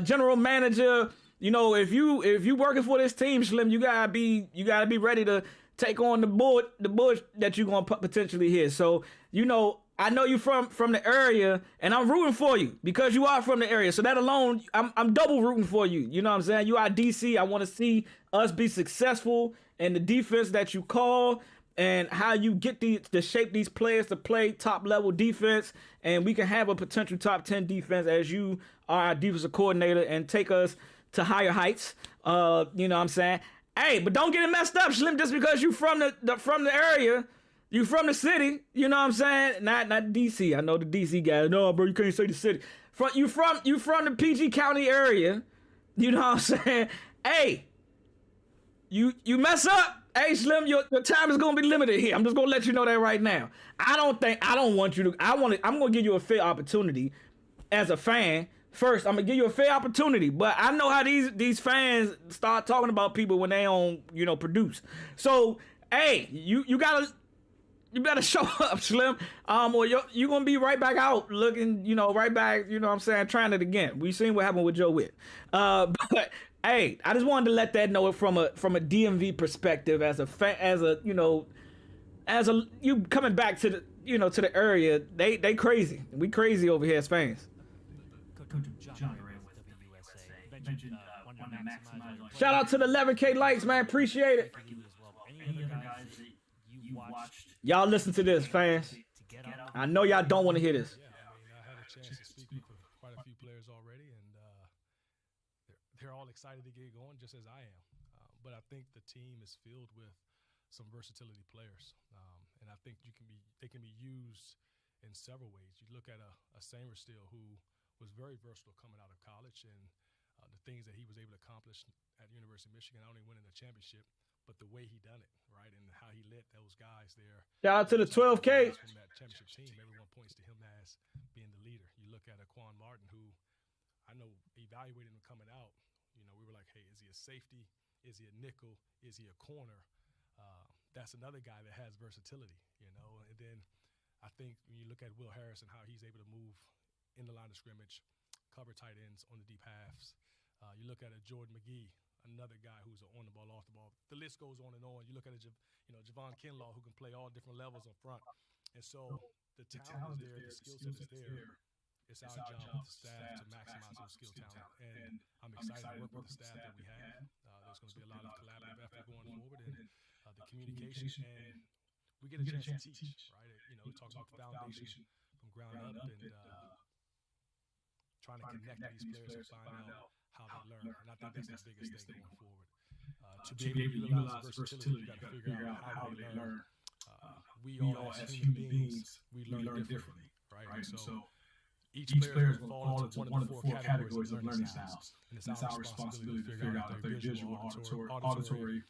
general manager. If you working for this team, Slim, you gotta be ready to take on the bush that you're gonna potentially hit. So, I know you from the area, and I'm rooting for you because you are from the area. So that alone, I'm double rooting for you. You know what I'm saying? You are DC. I want to see us be successful in the defense that you call. and how you get to shape these players to play top level defense, and we can have a potential top 10 defense as you are our defensive coordinator and take us to higher heights. You know what I'm saying? Hey, but don't get it messed up, Slim, just because you from the area, you from the city, you know what I'm saying? Not DC. I know the DC guys. No, bro, you can't say the city. You from the PG County area, you know what I'm saying? Hey, you mess up. Hey, Slim, your time is gonna be limited here. I'm just gonna let you know that right now. I'm gonna give you a fair opportunity as a fan. First, I'm gonna give you a fair opportunity, but I know how these fans start talking about people when they don't, produce. So, hey, you better show up, Slim. Or you're gonna be right back out looking, right back, what I'm saying, trying it again. We seen what happened with Joe Witt. But hey, I just wanted to let that know from a DMV perspective, as you coming back to the area. They crazy. We crazy over here as fans. Shout out to the 11K likes, man. Appreciate it. Y'all listen to this, fans. I know y'all don't want to hear this. Yeah, I had a chance to speak with quite a few players already, and they're all excited to get going, just as I am. But I think the team is filled with some versatility players, and I think they can be used in several ways. You look at a Samer Steele who was very versatile coming out of college, and the things that he was able to accomplish at the University of Michigan, not only winning a championship, but the way he done it, right, and how he led those guys there. Shout out to the 12K. From that championship team, everyone points to him as being the leader. You look at Quan Martin, who I know evaluating him coming out, we were like, hey, is he a safety? Is he a nickel? Is he a corner? That's another guy that has versatility, And then I think when you look at Will Harris and how he's able to move in the line of scrimmage, cover tight ends on the deep halves. You look at a Jordan McGee, another guy who's on the ball, off the ball. The list goes on and on. You look at Javon Kinlaw, who can play all different levels up front. And so the talent is there, the skill set is there. It's our job with the staff to maximize those skill talent. And I'm excited to work with the staff that we have. There's going to be a lot of collaborative effort going forward, and the communication, and we get a chance to teach, right? We talk about the foundation from ground up, and trying to connect these players and find out how they learn. And I think that's the biggest thing going forward. To be able to utilize versatility, you got to figure out how they learn. We all, as human beings, we learn differently, right? And so each player is going to fall into one of the four categories of learning styles. And it's our responsibility to figure out if they're visual, auditory,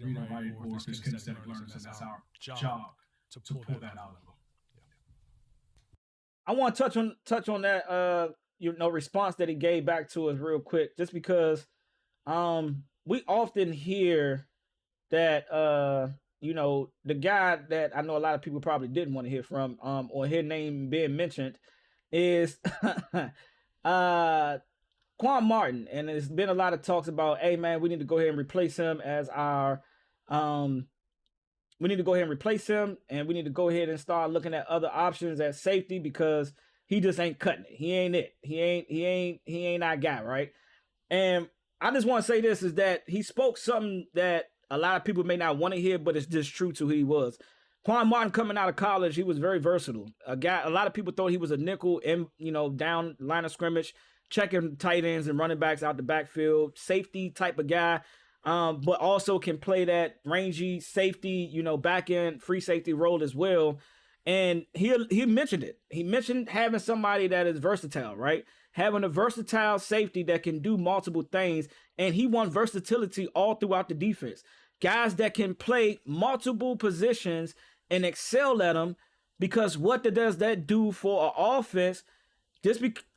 read and write, or if it's kinesthetic learners, and that's our job to pull that out of them. I want to touch on that response that he gave back to us real quick, just because we often hear that the guy that I know a lot of people probably didn't want to hear from, or his name being mentioned, is Quan Martin. And there's been a lot of talks about, hey man, we need to go ahead and replace him as our we need to go ahead and replace him, and we need to go ahead and start looking at other options at safety, because he just ain't cutting it. He ain't it. He ain't that guy, right? And I just want to say this, is that he spoke something that a lot of people may not want to hear, but it's just true to who he was. Quan Martin, coming out of college, he was very versatile. A lot of people thought he was a nickel in, down line of scrimmage, checking tight ends and running backs out the backfield, safety type of guy, but also can play that rangy safety, back end free safety role as well. And he mentioned it. He mentioned having somebody that is versatile, right? Having a versatile safety that can do multiple things. And he wants versatility all throughout the defense. Guys that can play multiple positions and excel at them, because what does that do for an offense?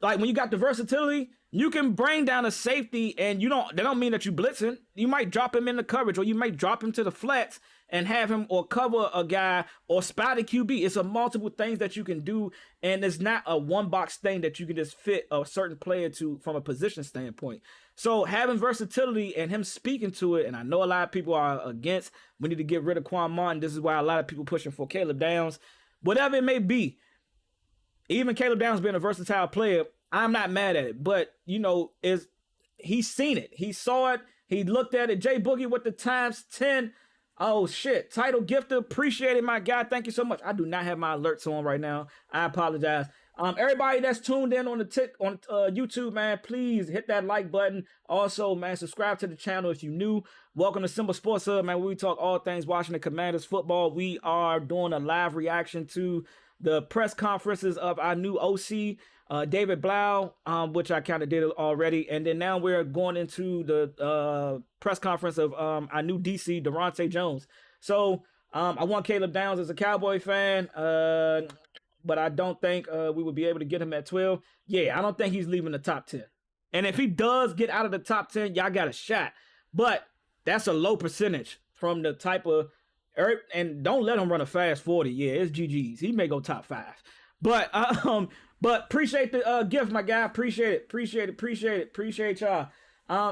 Like when you got the versatility, you can bring down a safety, and that don't mean that you blitzing. You might drop him in the coverage, or you might drop him to the flats and have him or cover a guy or spot a QB. It's a multiple things that you can do, and it's not a one box thing that you can just fit a certain player to from a position standpoint. So having versatility and him speaking to it, and I know a lot of people are against, we need to get rid of Quan Martin. This is why a lot of people pushing for Caleb Downs. Whatever it may be, even Caleb Downs being a versatile player, I'm not mad at it. But, he's seen it. He saw it. He looked at it. Jay Boogie with the times 10 Oh shit, title gifter, appreciate it, my guy. Thank you so much. I do not have my alerts on right now. I apologize. Everybody that's tuned in on YouTube, man, please hit that like button. Also, man, subscribe to the channel if you're new. Welcome to Simple Sports Hub, man, where we talk all things Washington Commanders football. We are doing a live reaction to the press conferences of our new OC, David Blough, which I kind of did already. And then now we're going into the press conference of our new DC, Daronte Jones. So I want Caleb Downs as a Cowboy fan, but I don't think we would be able to get him at 12. Yeah, I don't think he's leaving the top 10. And if he does get out of the top 10, y'all got a shot. But that's a low percentage from the type of... And don't let him run a fast 40. Yeah, it's GG's. He may go top 5. But appreciate the gift, my guy. Appreciate it. Appreciate y'all.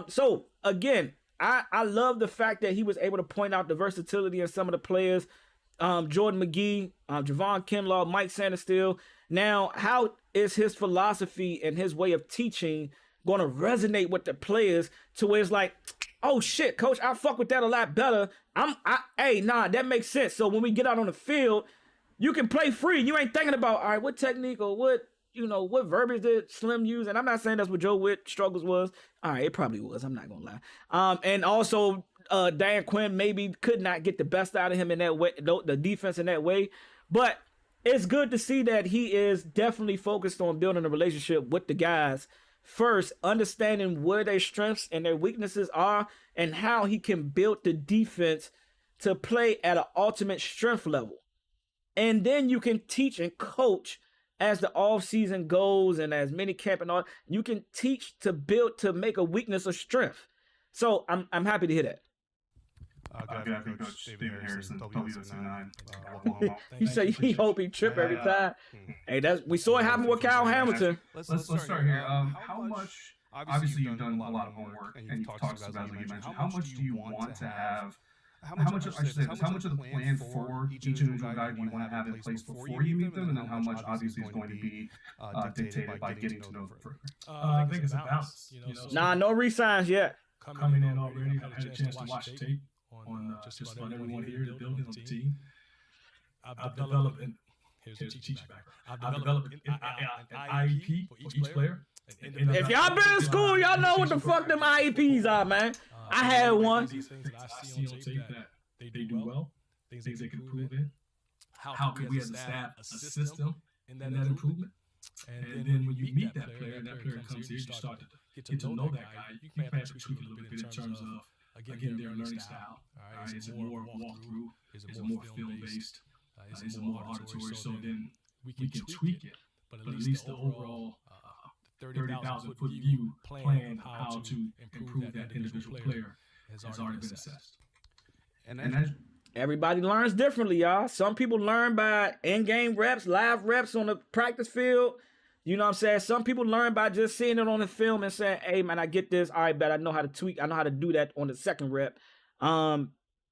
So again, I love the fact that he was able to point out the versatility in some of the players. Jordan McGee, Javon Kinlaw, Mike Sanders. Now, how is his philosophy and his way of teaching going to resonate with the players to where it's like, oh shit, coach, I fuck with that a lot better. Hey, nah, that makes sense. So when we get out on the field, you can play free. You ain't thinking about, all right, what technique or what verbiage did Slim use? And I'm not saying that's what Joe Witt struggles was. All right, it probably was. I'm not gonna lie. And also, Dan Quinn maybe could not get the best out of him in that way, the defense in that way. But it's good to see that he is definitely focused on building a relationship with the guys first, understanding where their strengths and their weaknesses are and how he can build the defense to play at an ultimate strength level. And then you can teach and coach as the offseason goes and as mini camp and all. You can teach to build to make a weakness a strength. So I'm happy to hear that. Good afternoon, Coach David Harrison, WSN9. You say he hope he trip every time. Hey, we saw it happen with Kyle Hamilton. Let's start here. How much? Obviously, you've done a lot of homework, and you've talked about, like you mentioned. How much do you want to have? How much of the plan for each individual guy do you want to have in place before you meet them, and then how much obviously is going to be dictated by getting to know them further? I think it's a balance. No re-signs yet. Coming in already, I've had a chance to watch tape on just about everyone here in the building on the team. I've developed, and here's the teacher background. I've developed an IEP for each player. If y'all been in school, y'all know what the fuck them IEPs are, man. I had one. Things that I see on tape that they do well, things they can improve in. How can we as a staff assist them in that improvement? And then when you meet that player and that player comes here, you start to get to know that guy. You can have to tweak a little bit in terms of, again, their learning style. Is it more walkthrough? Is it more film-based? Is it more auditory? So then we can tweak it. But at least the overall 30,000-foot view plan of how to improve that individual player has already been assessed. And as everybody learns differently, y'all. Some people learn by in-game reps, live reps on the practice field. You know what I'm saying? Some people learn by just seeing it on the film and saying, hey, man, I get this. All right, bet I know how to tweak. I know how to do that on the second rep. And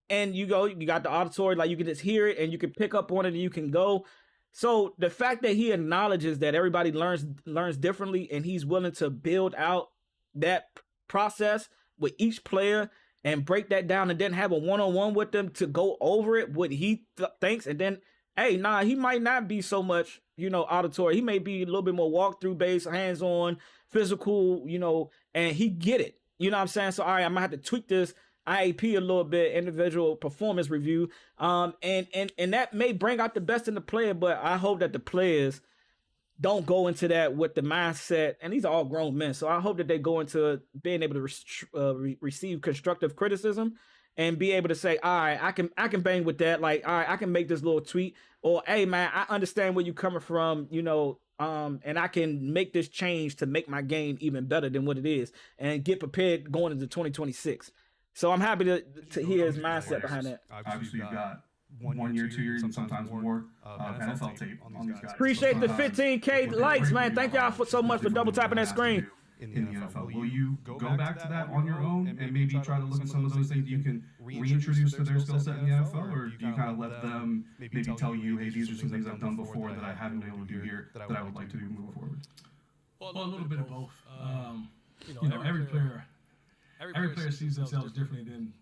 you got the auditory, like you can just hear it and you can pick up on it and you can go. So the fact that he acknowledges that everybody learns differently and he's willing to build out that process with each player and break that down and then have a one-on-one with them to go over it, what he thinks. And then, hey, he might not be so much, auditory. He may be a little bit more walkthrough based, hands-on, physical, and he get it. You know what I'm saying? So, all right, I'm going to have to tweak this IAP a little bit, individual performance review. And that may bring out the best in the player, but I hope that the players don't go into that with the mindset, and these are all grown men, so I hope that they go into being able to receive constructive criticism and be able to say, all right, I can bang with that. Like, all right, I can make this little tweak, or hey, man, I understand where you're coming from, and I can make this change to make my game even better than what it is and get prepared going into 2026. So I'm happy to hear his mindset behind that. Obviously, you've got 1 year, 2 years, and sometimes more NFL tape on these guys. Appreciate the 15K likes, man. Thank y'all so much for double tapping that screen. In the NFL, will you go back to that on your own and maybe try to look at some of those things you can reintroduce to their skill set in the NFL, or do you kind of let them maybe tell you, hey, these are some things I've done before that I haven't been able to do here that I would like to do moving forward? Well, a little bit of both. Every player sees themselves differently than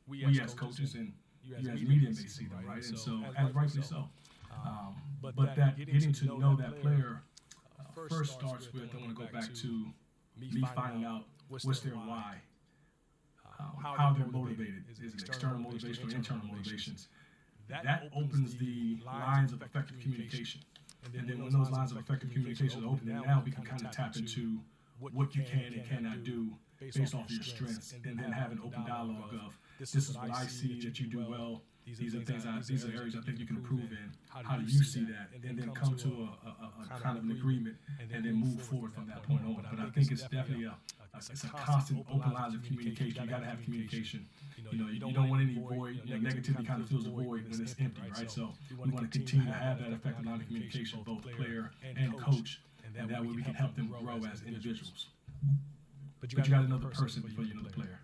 we as coaches, and you as media may see them, right? And so, as rightfully so. But that getting to know that player first starts with, I want to go back to me finding out what's their why, how they're motivated. Is it external motivation or internal motivations? That opens the lines of effective communication. And then when those lines of effective communication are open, then now we can kind of tap into what you can and cannot do based off of your strengths, and then have an open dialogue of, this is what I see that you do well. These are these are areas I think you can improve in. How do you see that? And then come to a kind of an agreement, and then move forward from that point on. But I think it's definitely it's a constant open lines of communication. You got to have communication. You don't want any void. Negativity kind of fills the void when it's empty, right? So we want to continue to have that effective line of communication, both player and coach, and that way we can help them grow as individuals. But you got to know the person before you know the player.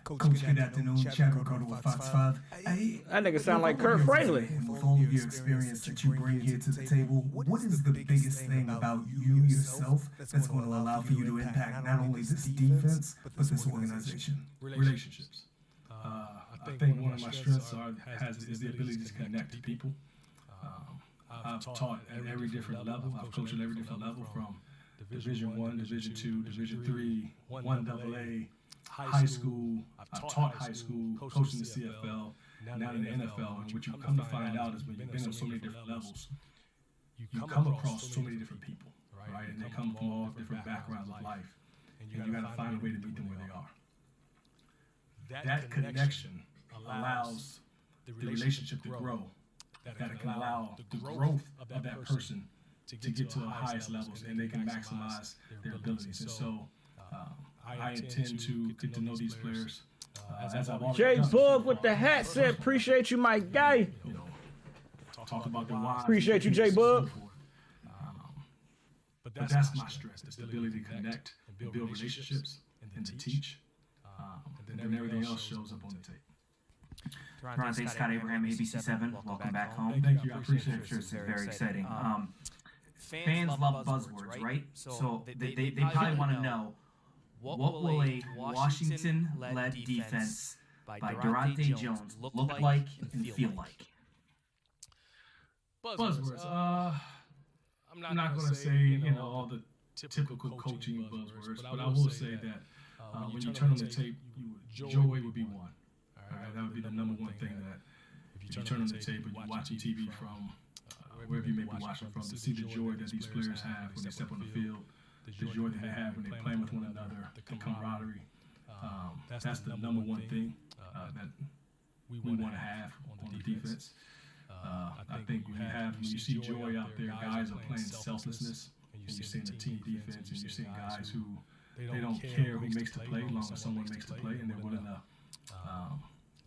Coach, good afternoon. Chad Ricardo with Fox 5. That nigga sound like Kurt Franklin. With all of your experience that you bring here to the table, what is the biggest thing about you yourself that's going to allow for you to impact not only this defense, but this organization? Relationships. I think one of my strengths is the ability to connect to people. I've taught at every different level. I've coached at every different level, from Division I, Division II, Division III, 1AA, high school. I've taught high school, coached in the CFL, now in the NFL. And what you come to find out is when you've been on so many different levels, you come across so many different people, right? And they come from all different backgrounds of life, and you got to find a way to meet them where they are. That connection allows the relationship to grow. That can allow the growth of that person to get to the highest levels, and they can maximize their abilities. And so I intend to get to know these players as I've already Jay done. Bug with the hat said, appreciate you, my guy. Talk about the why. Appreciate you, Jay Bug. But that's my strength, is the ability to connect and build relationships and to teach. And then everything else shows up on the tape. Daronte, Scott Abraham, ABC7. Welcome back home. Thank you. I appreciate it. It's very exciting. Fans love buzzwords, right? So they probably want to know, what will a Washington-led defense by Daronte Jones look like and feel like? Buzzwords. I'm not going to say all the typical coaching buzzwords, but I will say that when you turn on the tape, joy would be one. All right, that would be the number one thing, that if you turn on the tape and you're watching TV from wherever you may be watching from, to see the joy that these players have when they step on the field, the joy that they have when they're playing with one another, the camaraderie. That's the number one thing that we want to have on the defense. I think when you see joy out there, guys are playing selflessness, and you're seeing the team defense, and you're seeing guys who they don't care who makes the play, as long as someone makes the play, and they're willing to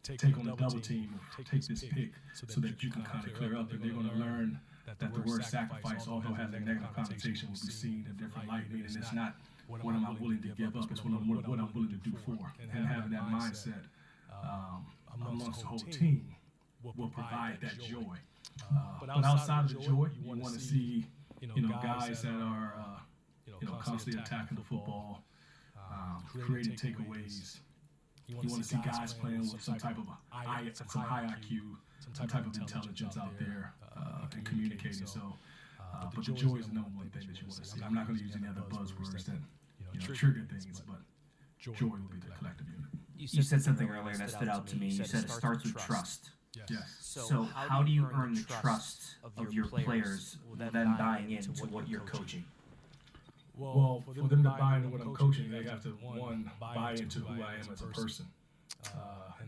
take on the double team, or take this pick, so that you can kind of clear up. And they're going to learn that the word sacrifice, although has a negative connotation, will be seen in different light, meaning it's not what am I willing to give up, it's what I'm willing to do for. And having that mindset amongst the whole team will provide that joy. But outside of the joy, you want to see guys that are constantly attacking the football, creating takeaways. You want to see guys playing with some type of some high IQ, some type of intelligence out there, and communicating. So, but the joy is the number one thing that you want to see. I'm not going to use any other buzzwords that trigger things, but joy will be the collective unit. You said something earlier that stood out to me. You said it starts with trust. Yes. So how do you earn the trust of your players then buying into what you're coaching? Well, for them to buy into what I'm coaching, they have to, one, buy into who I am as a person,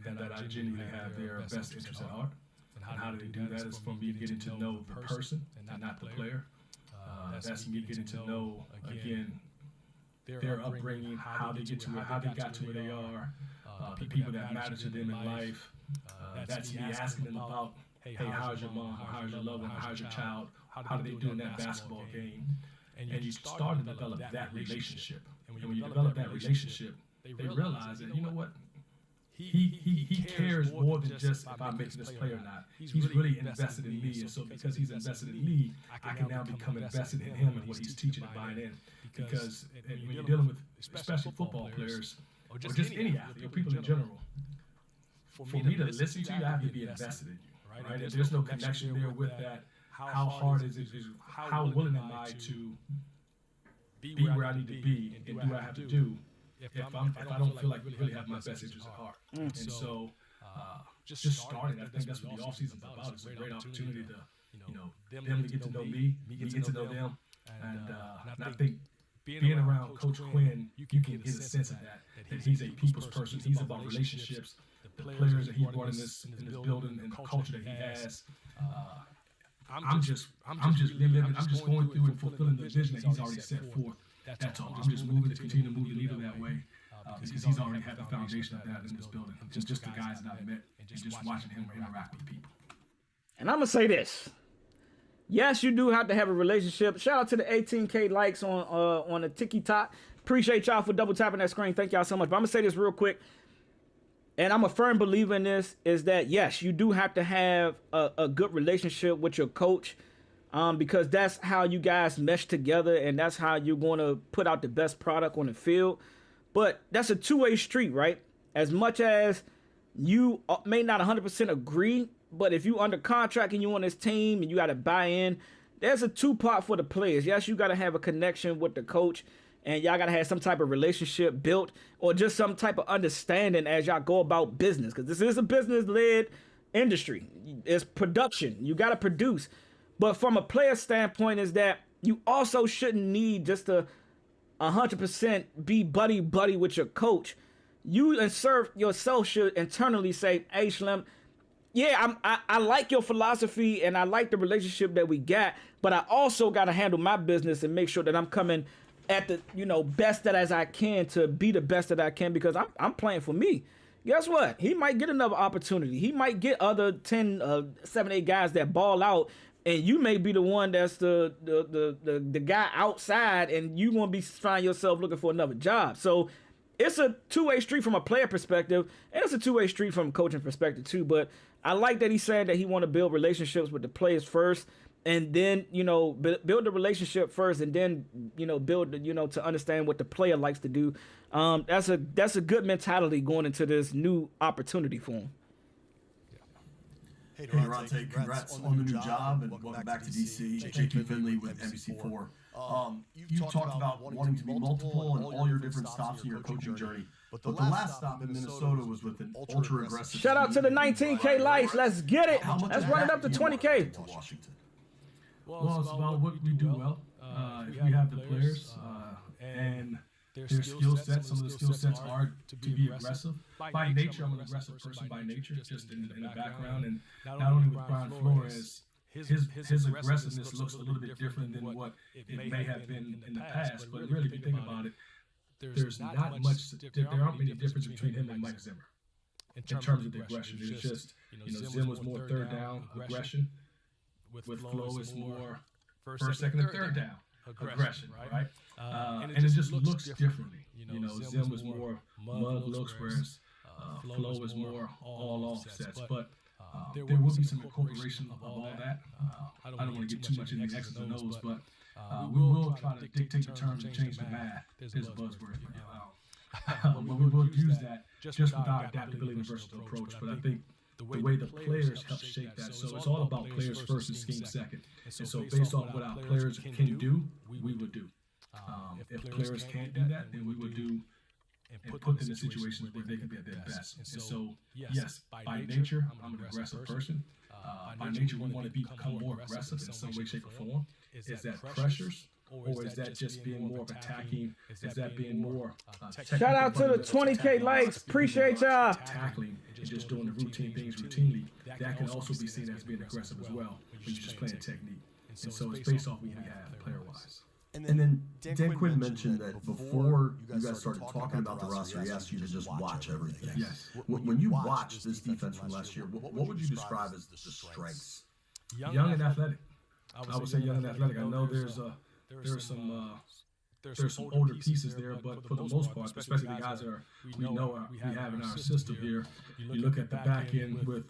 and that I genuinely have their best interest at heart. And how do they do that? Is from me getting to know the person and not the player. That's me getting to know, again, their upbringing, how they got to where they are, the people that matter to them in life. That's me asking them about, hey, how's your mom? How's your loved one? How's your child? How do they do in that basketball game? And you start to develop that relationship. And when you develop that relationship, they realize that, you know what? He cares more than just if I'm making this play or not. He's really invested in me. And so because he's invested in me, I can now become invested in him and what he's teaching and buying in. Because when you're dealing with especially football players, or just any athlete, or people in general, for me to listen to you, I have to be invested in you, right? If there's no connection there with that, how hard is it? How willing am I to be where I need to be, and do what I have to do if I don't feel like you really have my best interests at heart? And so just starting, I think that's what the offseason's about. It's a great opportunity to, them to get to know me get to know them, and I think being around Coach Quinn, you can get a sense of that he's a people's person. He's about relationships, the players that he brought in this building, and the culture that he has. I'm just reliving. I'm just going through and fulfilling the vision that he's already set forth. That's all. I'm just moving to continue to move the needle that way, because he's already had the foundation of that in this building. Just the guys that I've met, and just watching him interact with people. And I'm gonna say this. Yes, you do have to have a relationship. Shout out to the 18K likes on the TikTok. Appreciate y'all for double tapping that screen. Thank y'all so much. But I'm gonna say this real quick. And I'm a firm believer in this, is that, yes, you do have to have a good relationship with your coach, because that's how you guys mesh together, and that's how you're going to put out the best product on the field. But that's a two-way street, right? As much as you may not 100% agree, but if you under contract and you on this team and you got to buy in, there's a two-part for the players. Yes, you got to have a connection with the coach, and y'all got to have some type of relationship built, or just some type of understanding as y'all go about business. Because this is a business-led industry. It's production. You got to produce. But from a player standpoint, is that you also shouldn't need just to 100% be buddy-buddy with your coach. You yourself should internally say, hey, Slim, yeah, I like your philosophy and I like the relationship that we got, but I also got to handle my business and make sure that I'm coming at the best that as I can to be the best that I can, because I'm playing for me. Guess what? He might get another opportunity. He might get other 10, 7, 8 guys that ball out, and you may be the one that's the guy outside, and you won't be finding yourself looking for another job. So it's a two-way street from a player perspective, and it's a two-way street from a coaching perspective too. But I like that he's saying that he want to build relationships with the players first, and then, build the relationship first, and then, build, to understand what the player likes to do. That's a good mentality going into this new opportunity for him. Hey, Daronte, congrats on the new job, and welcome back to DC. JP Finley with NBC4. You've talked about wanting to be multiple in all your different stops in your coaching journey, but the last stop in Minnesota was with an ultra-aggressive. Shout out to the 19K likes. Let's get it. Let's run it up to 20K. Well, it's about what we do well. If we have the players and their skill sets, some of the skill sets are to be aggressive. By nature, I'm an aggressive person by nature, just in the background. And not only with Brian Flores, his aggressiveness looks a little bit different than what it may have been in the past. But really, if you think about it, there aren't many differences between him and Mike Zimmer in terms of the aggression. It's just, Zim was more third down aggression. With Flo, it's more first, second, and third down aggression, right? And it just looks differently. Zim was more mud looks, whereas Flo is more all offsets. But there will be some incorporation of all that. I don't want to get too much into the X's and O's, but we will try to dictate the terms and change the math. There's a buzzword. But we will use that just with our adaptability and versatile approach. But I think the way the players help shape that. So it's all about players first and scheme second. And so based on what our players can do, we would do. If players can't do that, then we would do and put them in situations where they can be at their best. And so, yes, by nature, I'm an aggressive person. By nature, we want to become more aggressive in some way, shape, or form. Is that pressures? Or is that just being more of attacking? Is that being more shout out to the 20K likes. Appreciate y'all. Tackling and just doing the routine things routinely. That can also be seen as being aggressive as well when you're just playing technique. And so it's based off what we have player-wise. And then Dan Quinn mentioned that before you guys started talking about the roster, he asked you to just watch everything. Yes. When you watched this defense from last year, what would you describe as the strengths? Young and athletic. I would say young and athletic. I know there's some older pieces there, but for the most part, especially the guys that we have in our system here, you look at the back end with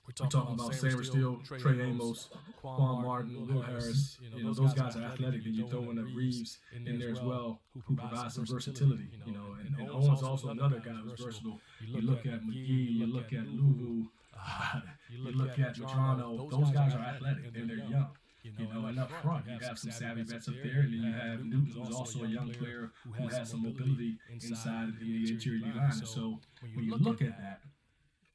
We're talking about Samer Steele, Trey Amos, Quan Martin, Will Harris. Those guys are athletic, and you throw in a Reeves in there as well, who provides some versatility. And Owen's also another guy who's versatile. You look at McGee, you look at Luvu, you look at Madrano. Those guys are athletic, and they're young. And up front, you have some savvy vets up there, and then you have Newton, who's also a young player who has some mobility inside the interior line. So when you look at that,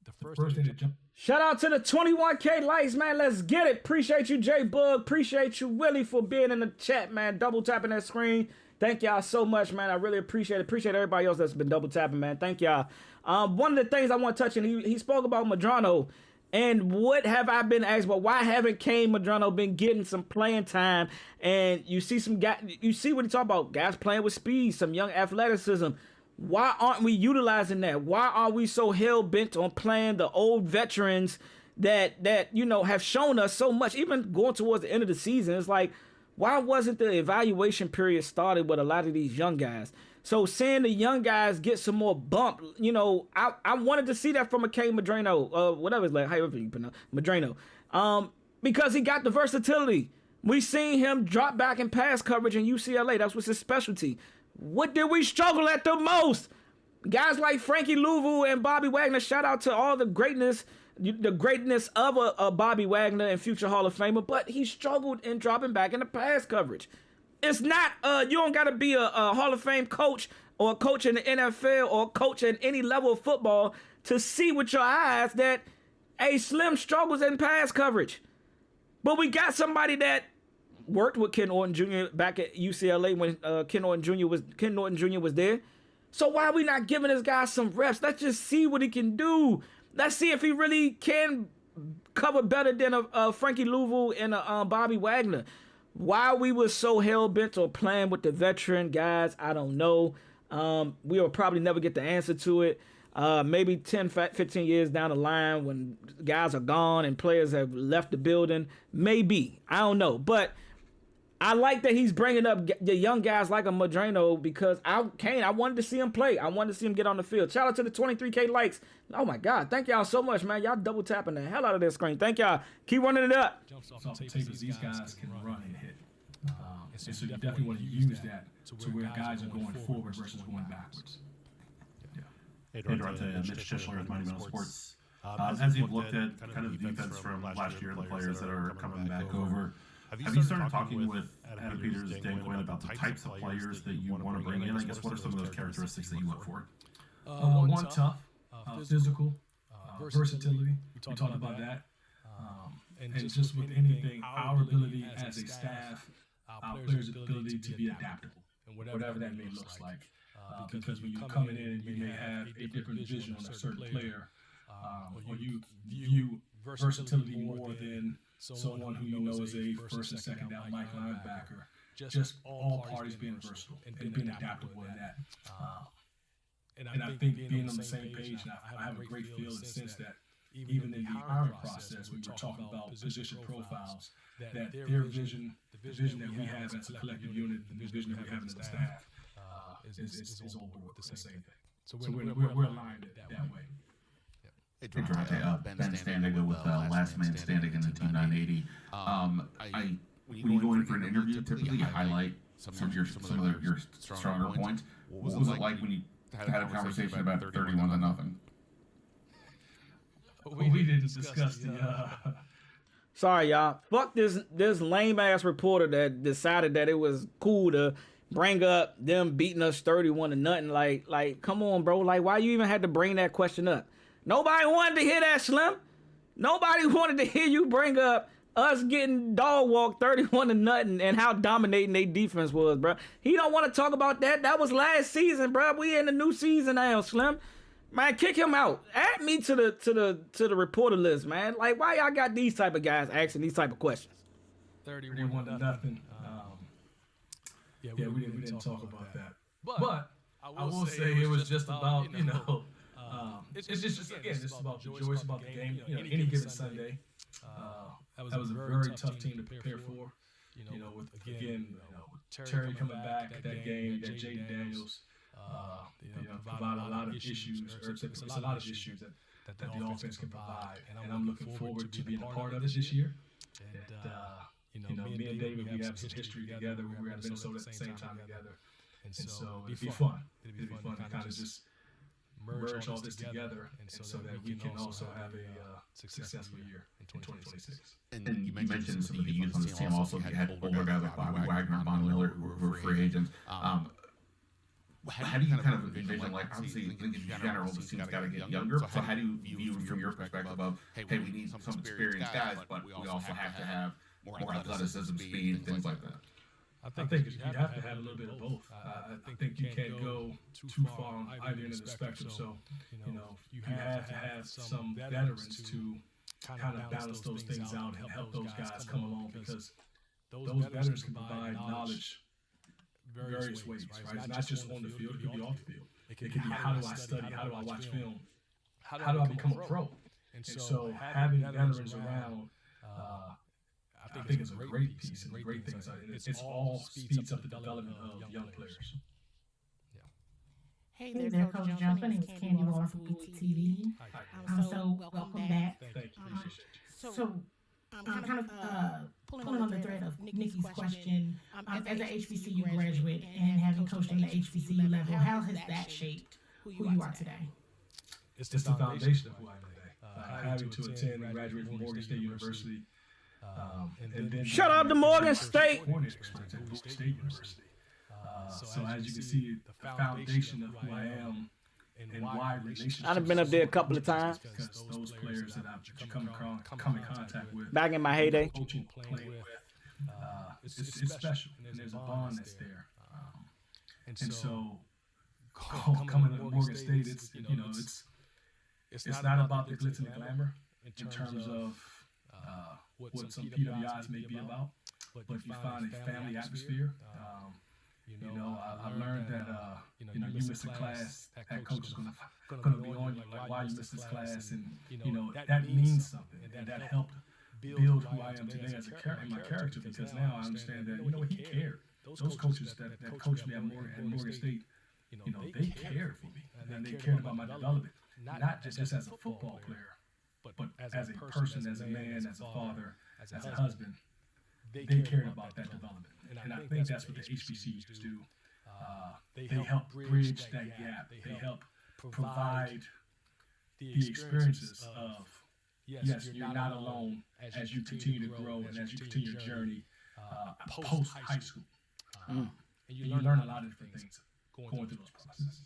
the first thing that jumps. Shout out to the 21K likes, man. Let's get it. Appreciate you, J Bug. Appreciate you, Willie, for being in the chat, man. Double tapping that screen. Thank y'all so much, man. I really appreciate it. Appreciate everybody else that's been double tapping, man. Thank y'all. One of the things I want to touch on, he spoke about Madrano. And what have I been asked about? Why haven't Kane Madrano been getting some playing time? And you see some guys, you see what he talk about, guys playing with speed, some young athleticism. Why aren't we utilizing that? Why are we so hell-bent on playing the old veterans that have shown us so much, even going towards the end of the season? It's like, why wasn't the evaluation period started with a lot of these young guys? So seeing the young guys get some more bump, I wanted to see that from a K Madrano, whatever it's like, however you pronounce Madrano, because he got the versatility. We seen him drop back in pass coverage in UCLA. That was his specialty. What did we struggle at the most? Guys like Frankie Louvu and Bobby Wagner, shout out to all the greatness of a Bobby Wagner and future Hall of Famer, but he struggled in dropping back in the pass coverage. It's not, you don't got to be a Hall of Fame coach or a coach in the NFL or a coach at any level of football to see with your eyes that Slim struggles in pass coverage. But we got somebody that worked with Ken Norton Jr. back at UCLA when Ken Norton Jr. was there. So why are we not giving this guy some reps? Let's just see what he can do. Let's see if he really can cover better than a Frankie Louvu and a Bobby Wagner. Why we were so hell-bent on playing with the veteran guys, I don't know. We will probably never get the answer to it. Maybe 10, 15 years down the line when guys are gone and players have left the building. Maybe. I don't know. But I like that he's bringing up the young guys like a Madrano because I wanted to see him play. I wanted to see him get on the field. Shout out to the 23K likes. Oh, my God. Thank y'all so much, man. Y'all double tapping the hell out of this screen. Thank y'all. Keep running it up. Off the tape is these guys can run and hit. And so you definitely want to use that to where guys are going forward versus going backwards. Hey, Daronte, Mitch Tischler with Monumental Sports. As you've looked at kind of the defense from last year, the players that are coming back over, have you started talking with Adam Peters, Dan Quinn about the types of players that you want to bring in? I guess what are some of those characteristics that you look for? One, tough, physical, versatility. We talked about that. And just with anything, our ability as a staff, our players' ability to be adaptable, and whatever that may look like. Because when you're coming in, you may have a different vision on a certain player, or you view versatility more than someone who you know is a first and second down Mike linebacker. Just all parties being versatile and being adaptable in that. And I think being on the same page, and I have a great feel and sense that even in the hiring process, when we're talking about position profiles, that their vision, the vision that we have as a collective unit, and the vision that we have as a staff, is all with the same thing. So we're aligned that way. Hey, Daronte, Ben Standing with Last Man Standing in the Team 980. When you go in for an interview, typically you highlight some of your stronger points. What was it like when you had a conversation about 31-0? We didn't discuss the. Sorry, y'all. Fuck this lame ass reporter that decided that it was cool to bring up them beating us 31-0. Like, come on, bro. Like, why you even had to bring that question up? Nobody wanted to hear that, Slim. Nobody wanted to hear you bring up us getting dog walked 31-0 and how dominating their defense was, bro. He don't want to talk about that. That was last season, bro. We in the new season now, Slim. Man, kick him out. Add me to the reporter list, man. Like, why y'all got these type of guys asking these type of questions? 31-0. Yeah, we didn't talk about that. But I will say it was just about, it's just about the joy, it's about the game. Any given Sunday. That was a very tough team to prepare for. With Terry coming back at that game, that Jayden Daniels, provided a lot of issues. It's a lot of issues that the offense can provide. And I'm looking forward to being a part of it this year. And, me and David, we have some history together. We were at Minnesota at the same time together. And so it'd be fun. It'd be fun to kind of just merge all this together and so that we can also have a successful year in 2026. And you mentioned some of the youth on this team also. You had older guys like Bobby Wagner and Von Miller who were free agents. How do you kind of envision, like, obviously, in general, this team's got to get younger. So how do you view from your perspective of, hey, we need some experienced guys, but we also have to have more athleticism, speed, things like that? I think you have to have a little bit of both. I think you can't go too far on either end of the spectrum. So, you have to have some veterans to kind of balance those things out and help those guys come along, because those veterans can provide knowledge various ways, right? It's not just on the field, it could be off the field. It could be, how do I study? How do I watch film? How do I become a pro? And so having veterans around, I think it's a great piece and a great thing. It's all speeds up the development of young players. Hey there, Coach Jump. My name is Candy Waller from Blue TV. So welcome back. Thank you. Appreciate you. So kind of pulling on the thread of Nikki's question, as an HBCU graduate and having coached on the HBCU level, how has that shaped who you are today? It's the foundation of who I am today. Having to attend and graduate from Morgan State University. And then Shout out to Morgan State. Coordinator experience at Morgan State University. So as you can see, the foundation of who I am and why relationships. I've been up there a couple of times. Because those players that I've come in contact with. Back in my heyday. Coaching, playing with. It's special, and there's a bond that's there. And so coming to Morgan State, it's not about the glitz and the glamour in terms of what some PWIs may be about, but you find a family atmosphere. I learned that you miss a class, that coach is gonna be on you, like, why you missed this class, and that means something, and that helped build who I am today as my character, because now I understand that he cared. Those coaches that coached me at Morgan State, they cared for me, and they cared about my development, not just as a football player, but as a person, as a man, as a father, as a husband. They cared about that development. And I think that's what the HBCUs do. They help bridge that gap. They help provide the experiences of, yes, you're not alone as you continue to grow and as you continue your journey post high school. And you learn a lot of different things going through those processes.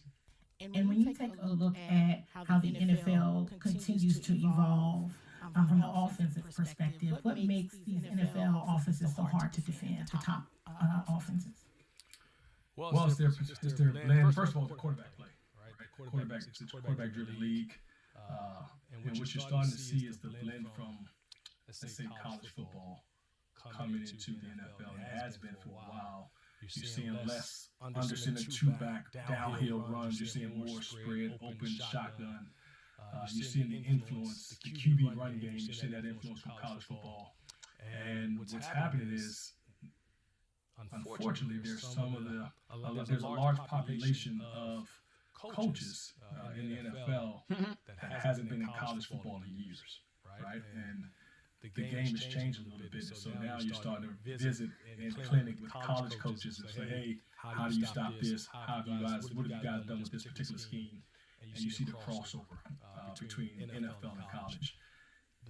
And when you take a look at how the NFL continues to evolve from the offensive perspective, what makes these NFL offenses so hard to defend, the top offenses? Well, it's their blend. First of all, the quarterback play. Right? It's a quarterback-driven league. And what you're starting to see is the blend from, let's say, college football coming into the NFL. It has been for a while. You're seeing less understanding two-back downhill runs. You're seeing more spread, open shotgun. You're seeing the influence, the QB run game. You're seeing that influence from college football. And what's happening is, unfortunately, there's a large population of coaches in the NFL that hasn't been in college football in years, right? And the game has changed a little bit. So now you're starting to visit in clinic with college coaches and say, hey, how do you stop this? What have you guys done with this particular scheme? And you see the crossover between NFL and college.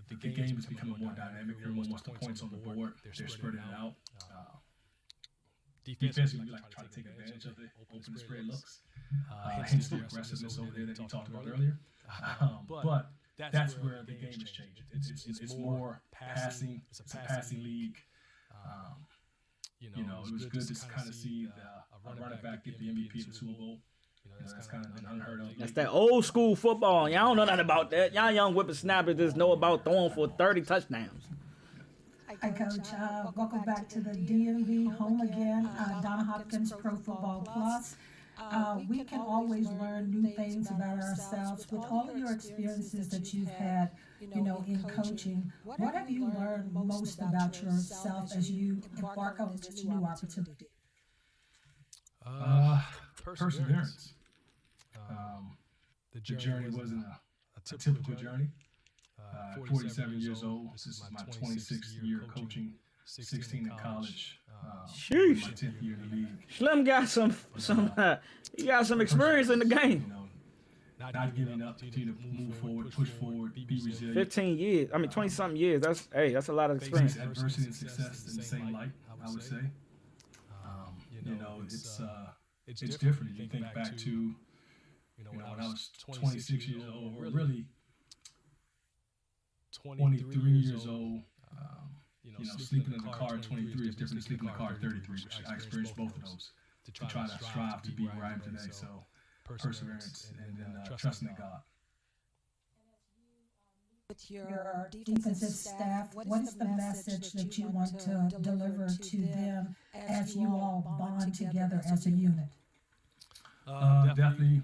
The game is becoming more dynamic. Everyone wants the points on the board. They're spreading it out. Defensively, we like to try to take advantage of the open spread looks. Hence the aggressiveness over there that you talked about earlier. But that's where the game is changing. It's more passing. It's a passing league. It was good to kind of see a running back get the MVP of the Super Bowl. That's kind of been unheard of. That's that old school football. Y'all don't know nothing about that. Y'all young whippersnappers just know about throwing for 30 touchdowns. Hi, Coach. Welcome back to the DMV home again. Donna Hopkins, Pro Football Plus. We can always learn new things about ourselves. With all of your experiences that you've had, in coaching, what have you learned most about yourself as you embark on this new opportunity? Perseverance. The journey wasn't typical journey. 47 years old. This is my 26th year coaching, 16 in college. Sheesh. My 10th year in the league. Slim got he got some experience in the game. You know, not giving up, continue to move forward, push forward, be resilient. 15 years. I mean, 20-something years. That's a lot of experience. Sees adversity and success in the same light, I would say. You know, it's different. If you think back to, you know, when I was 26 years old, or really 23 years old, you know, sleeping in the car at 23 is different than sleeping in the car at 33, which I experienced both of those to try to strive to be where I am today. So perseverance and then trusting in God. With your defensive staff, what is the message that you want to deliver to them as you all bond together as a unit? Definitely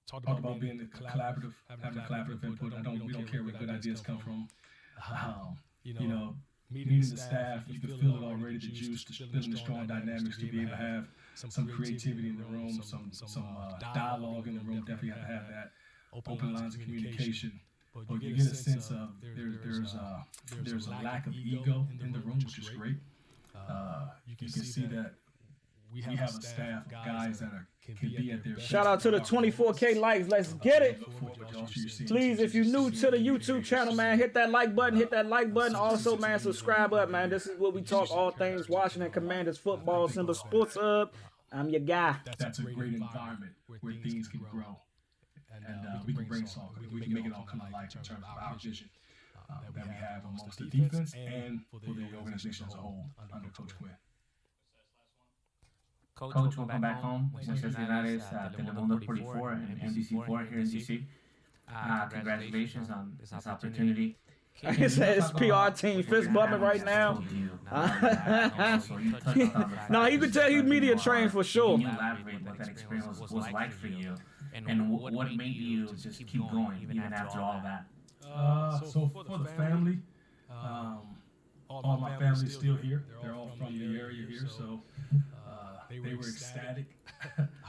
talk about being collaborative, having a collaborative input. We don't care where good ideas come from. You know, meeting the staff, you can feel it already, the juice, building the strong dynamics to be able to have some creativity in the room, some dialogue in the room. Definitely have to have that. Open lines of communication. But you get a sense of there's a lack of ego in the room, which is great. You can see that we have a staff of guys that can be at their best. Shout out to the 24K likes. Let's get it. Please, if you're new to the YouTube channel, man, hit that like button. Hit that like button. Also, man, subscribe up, man. This is where we talk all things Washington Commanders football, Simba Sports Hub. I'm your guy. That's a great environment where things can grow. And we can bring it all. We can make it all come to life in terms of our vision that we have amongst the defense and for the organization as a whole under Coach Quinn. Coach, welcome back home. Muchas gracias, Telemundo 44 and NBC4 here in DC. Congratulations on this opportunity. It's PR team fist bumping right now. No, you can tell he's media trained for sure. Can you elaborate what that experience was like for you? And what made you just keep going even after all of that? So for the family, all my family is still here. They're all from the area here, so they were ecstatic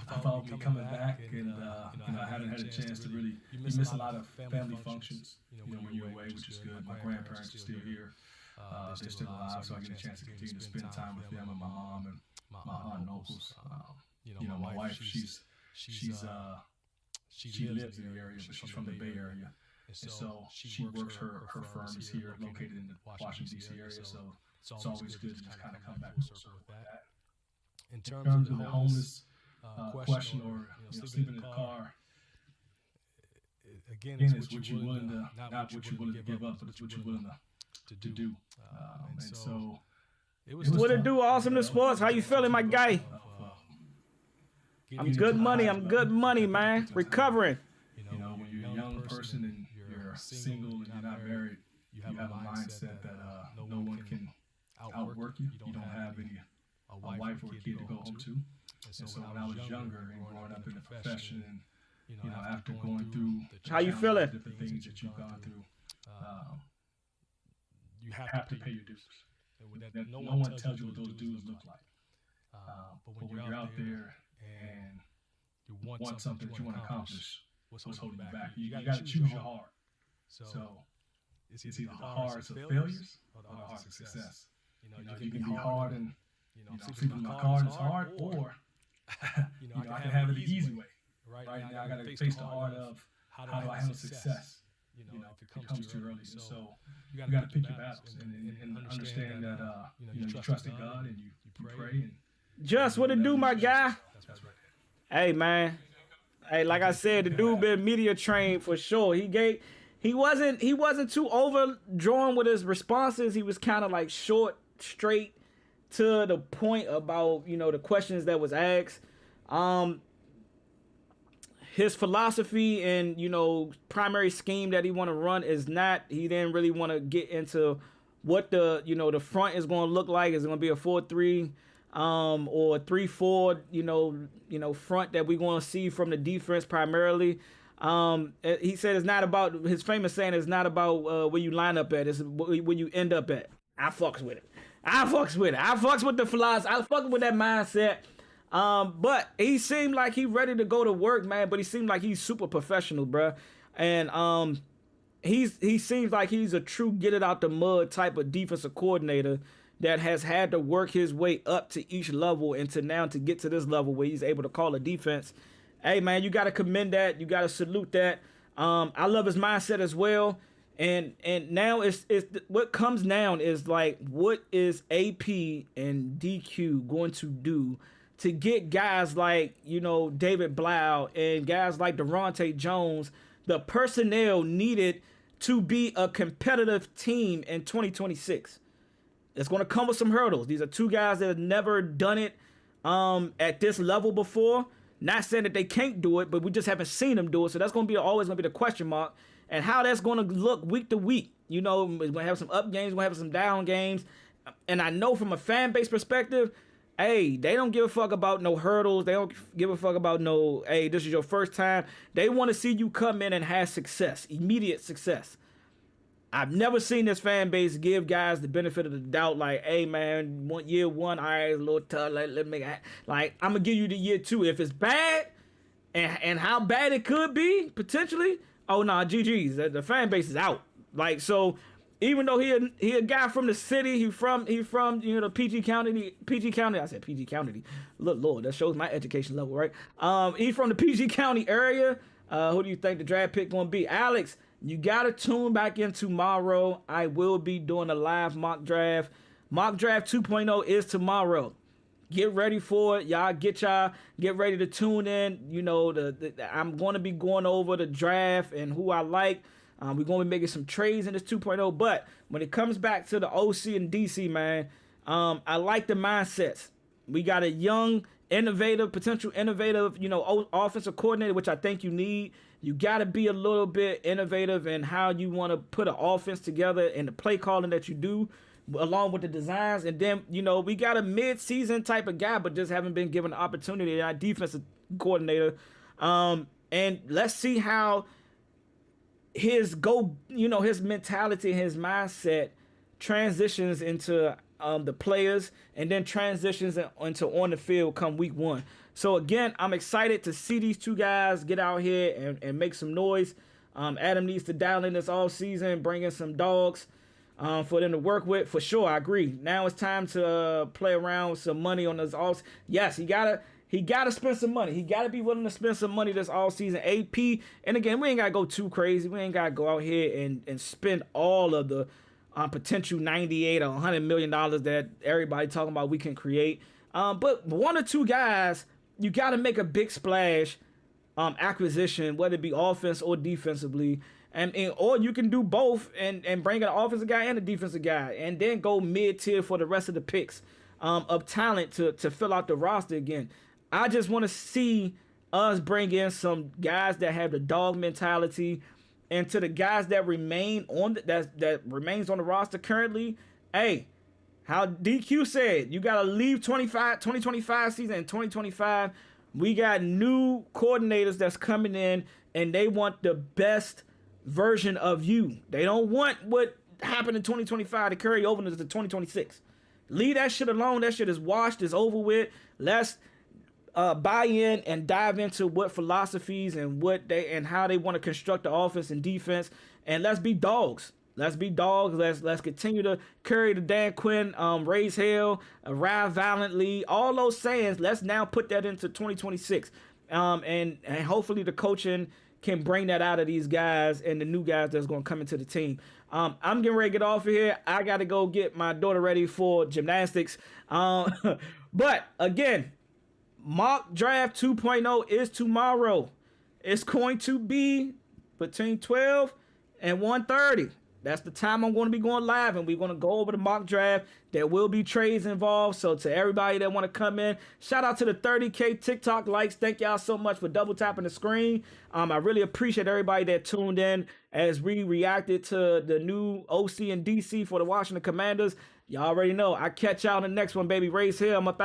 about me coming back, and you know, I haven't had a chance to really. You miss a lot of family functions, you know, when you're away, which is good. My grandparents are still here; they're still alive, so I get a chance to continue to spend time with them and my mom and my aunt and uncles. You know, my wife, she lives in the area, but she's from the Bay Area. And so she works, her firm is here, located in the Washington, D.C. area, so it's always good to just kind of come back full circle with that. In terms of the homeless question or sleeping in the car, again, it's what you're willing to, not what you're willing to give up, but it's what you're willing to do. And so it was what it do, Awesome to Sports. How you feeling, my guy? I'm good money, man. Recovering. You know, when you're a young person and you're single and you're not married, you have a mindset that no one can outwork you. You don't have a wife or a kid to go home to. And so when I was younger and growing up in the profession, and you know, after going through how you feeling? Different things that you've gone through, you have to pay your dues. No one tells you what those dues look like. But when you're out there and you want something that you want to accomplish, what's holding you back? You got to choose your heart. So it's either the hearts of failures or the hearts of success. You know, you can be hard and sleeping in my car and it's hard, or you know, I can have it the easy way. Right now, I got to face the heart of how do I handle success? You know, if it comes too early. And so you got to pick your battles and understand that you trust in God and you pray and. Just what it do, my guy. Hey, man. Hey, like I said, the dude been media trained for sure. He wasn't too overdrawn with his responses. He was kind of like short, straight to the point about, you know, the questions that was asked. His philosophy and, you know, primary scheme that he want to run is not, he didn't really want to get into what the, you know, the front is going to look like. Is it going to be a 4-3 or 3-4, you know, front that we're going to see from the defense primarily. He said it's not about, his famous saying is not about where you line up at, it's where you end up at. I fucks with it. I fucks with the philosophy. I fucks with that mindset. But he seemed like he ready to go to work, man. But he seemed like he's super professional, bruh. And he seems like he's a true get it out the mud type of defensive coordinator that has had to work his way up to each level and to now to get to this level where he's able to call a defense. Hey man, you got to commend that. You got to salute that. I love his mindset as well. And now it's what comes now is like, what is AP and DQ going to do to get guys like, you know, David Blough and guys like Daronte Jones the personnel needed to be a competitive team in 2026? It's going to come with some hurdles. These are two guys that have never done it at this level before. Not saying that they can't do it, but we just haven't seen them do it. So that's going to be always going to be the question mark, and how that's going to look week to week. You know, we're going to have some up games, we're going to have some down games. And I know from a fan base perspective, hey, they don't give a fuck about no hurdles. They don't give a fuck about no, hey, this is your first time. They want to see you come in and have success, immediate success. I've never seen this fan base give guys the benefit of the doubt, like, hey, man, year one, all right, a little tough. Let me, like, I'm going to give you the year two. If it's bad, and how bad it could be, potentially, oh, nah, GG's. The fan base is out. Like, so, even though he a guy from the city, he from you know, the PG County, I said PG County. Look, Lord, that shows my education level, right? He's from the PG County area. Who do you think the draft pick going to be? Alex, you got to tune back in tomorrow. I will be doing a live mock draft. Mock draft 2.0 is tomorrow. Get ready for it. Y'all get ready to tune in. You know, I'm going to be going over the draft and who I like. We're going to be making some trades in this 2.0. But when it comes back to the OC and DC, man, I like the mindsets. We got a young, potential innovative, you know, offensive coordinator, which I think you need. You got to be a little bit innovative in how you want to put an offense together and the play calling that you do, along with the designs. And then, you know, we got a mid-season type of guy, but just haven't been given the opportunity. Our defensive coordinator. And let's see how his mentality, his mindset transitions into the players, and then transitions into on the field come week one. So again, I'm excited to see these two guys get out here and make some noise. Adam needs to dial in this all season, bring in some dogs for them to work with. For sure, I agree. Now it's time to play around with some money on this all. Yes, he gotta spend some money. He gotta be willing to spend some money this all season. AP, and again, we ain't gotta go too crazy. We ain't gotta go out here and spend all of the potential $98 or $100 million that everybody talking about we can create. But one or two guys, you got to make a big splash acquisition, whether it be offense or defensively, or you can do both and bring an offensive guy and a defensive guy, and then go mid-tier for the rest of the picks of talent to fill out the roster again. I just want to see us bring in some guys that have the dog mentality, and to the guys that remain on that remains on the roster currently. Hey, how DQ said, you got to leave 2025 season in 2025. We got new coordinators that's coming in, and they want the best version of you. They don't want what happened in 2025 to carry over into 2026. Leave that shit alone. That shit is washed. It's over with. Let's buy in and dive into what philosophies and how they want to construct the offense and defense. And let's be dogs. Let's be dogs. Let's continue to carry the Dan Quinn, raise hell, ride valiantly, all those sayings. Let's now put that into 2026. And hopefully the coaching can bring that out of these guys and the new guys that's going to come into the team. I'm getting ready to get off of here. I got to go get my daughter ready for gymnastics. But again, mock draft 2.0 is tomorrow. It's going to be between 12 and 1:30. That's the time I'm going to be going live, and we're going to go over the mock draft. There will be trades involved. So to everybody that want to come in, shout out to the 30K TikTok likes. Thank y'all so much for double tapping the screen. I really appreciate everybody that tuned in as we reacted to the new OC and DC for the Washington Commanders. Y'all already know. I catch y'all in the next one, baby. Raise here. I'm up out.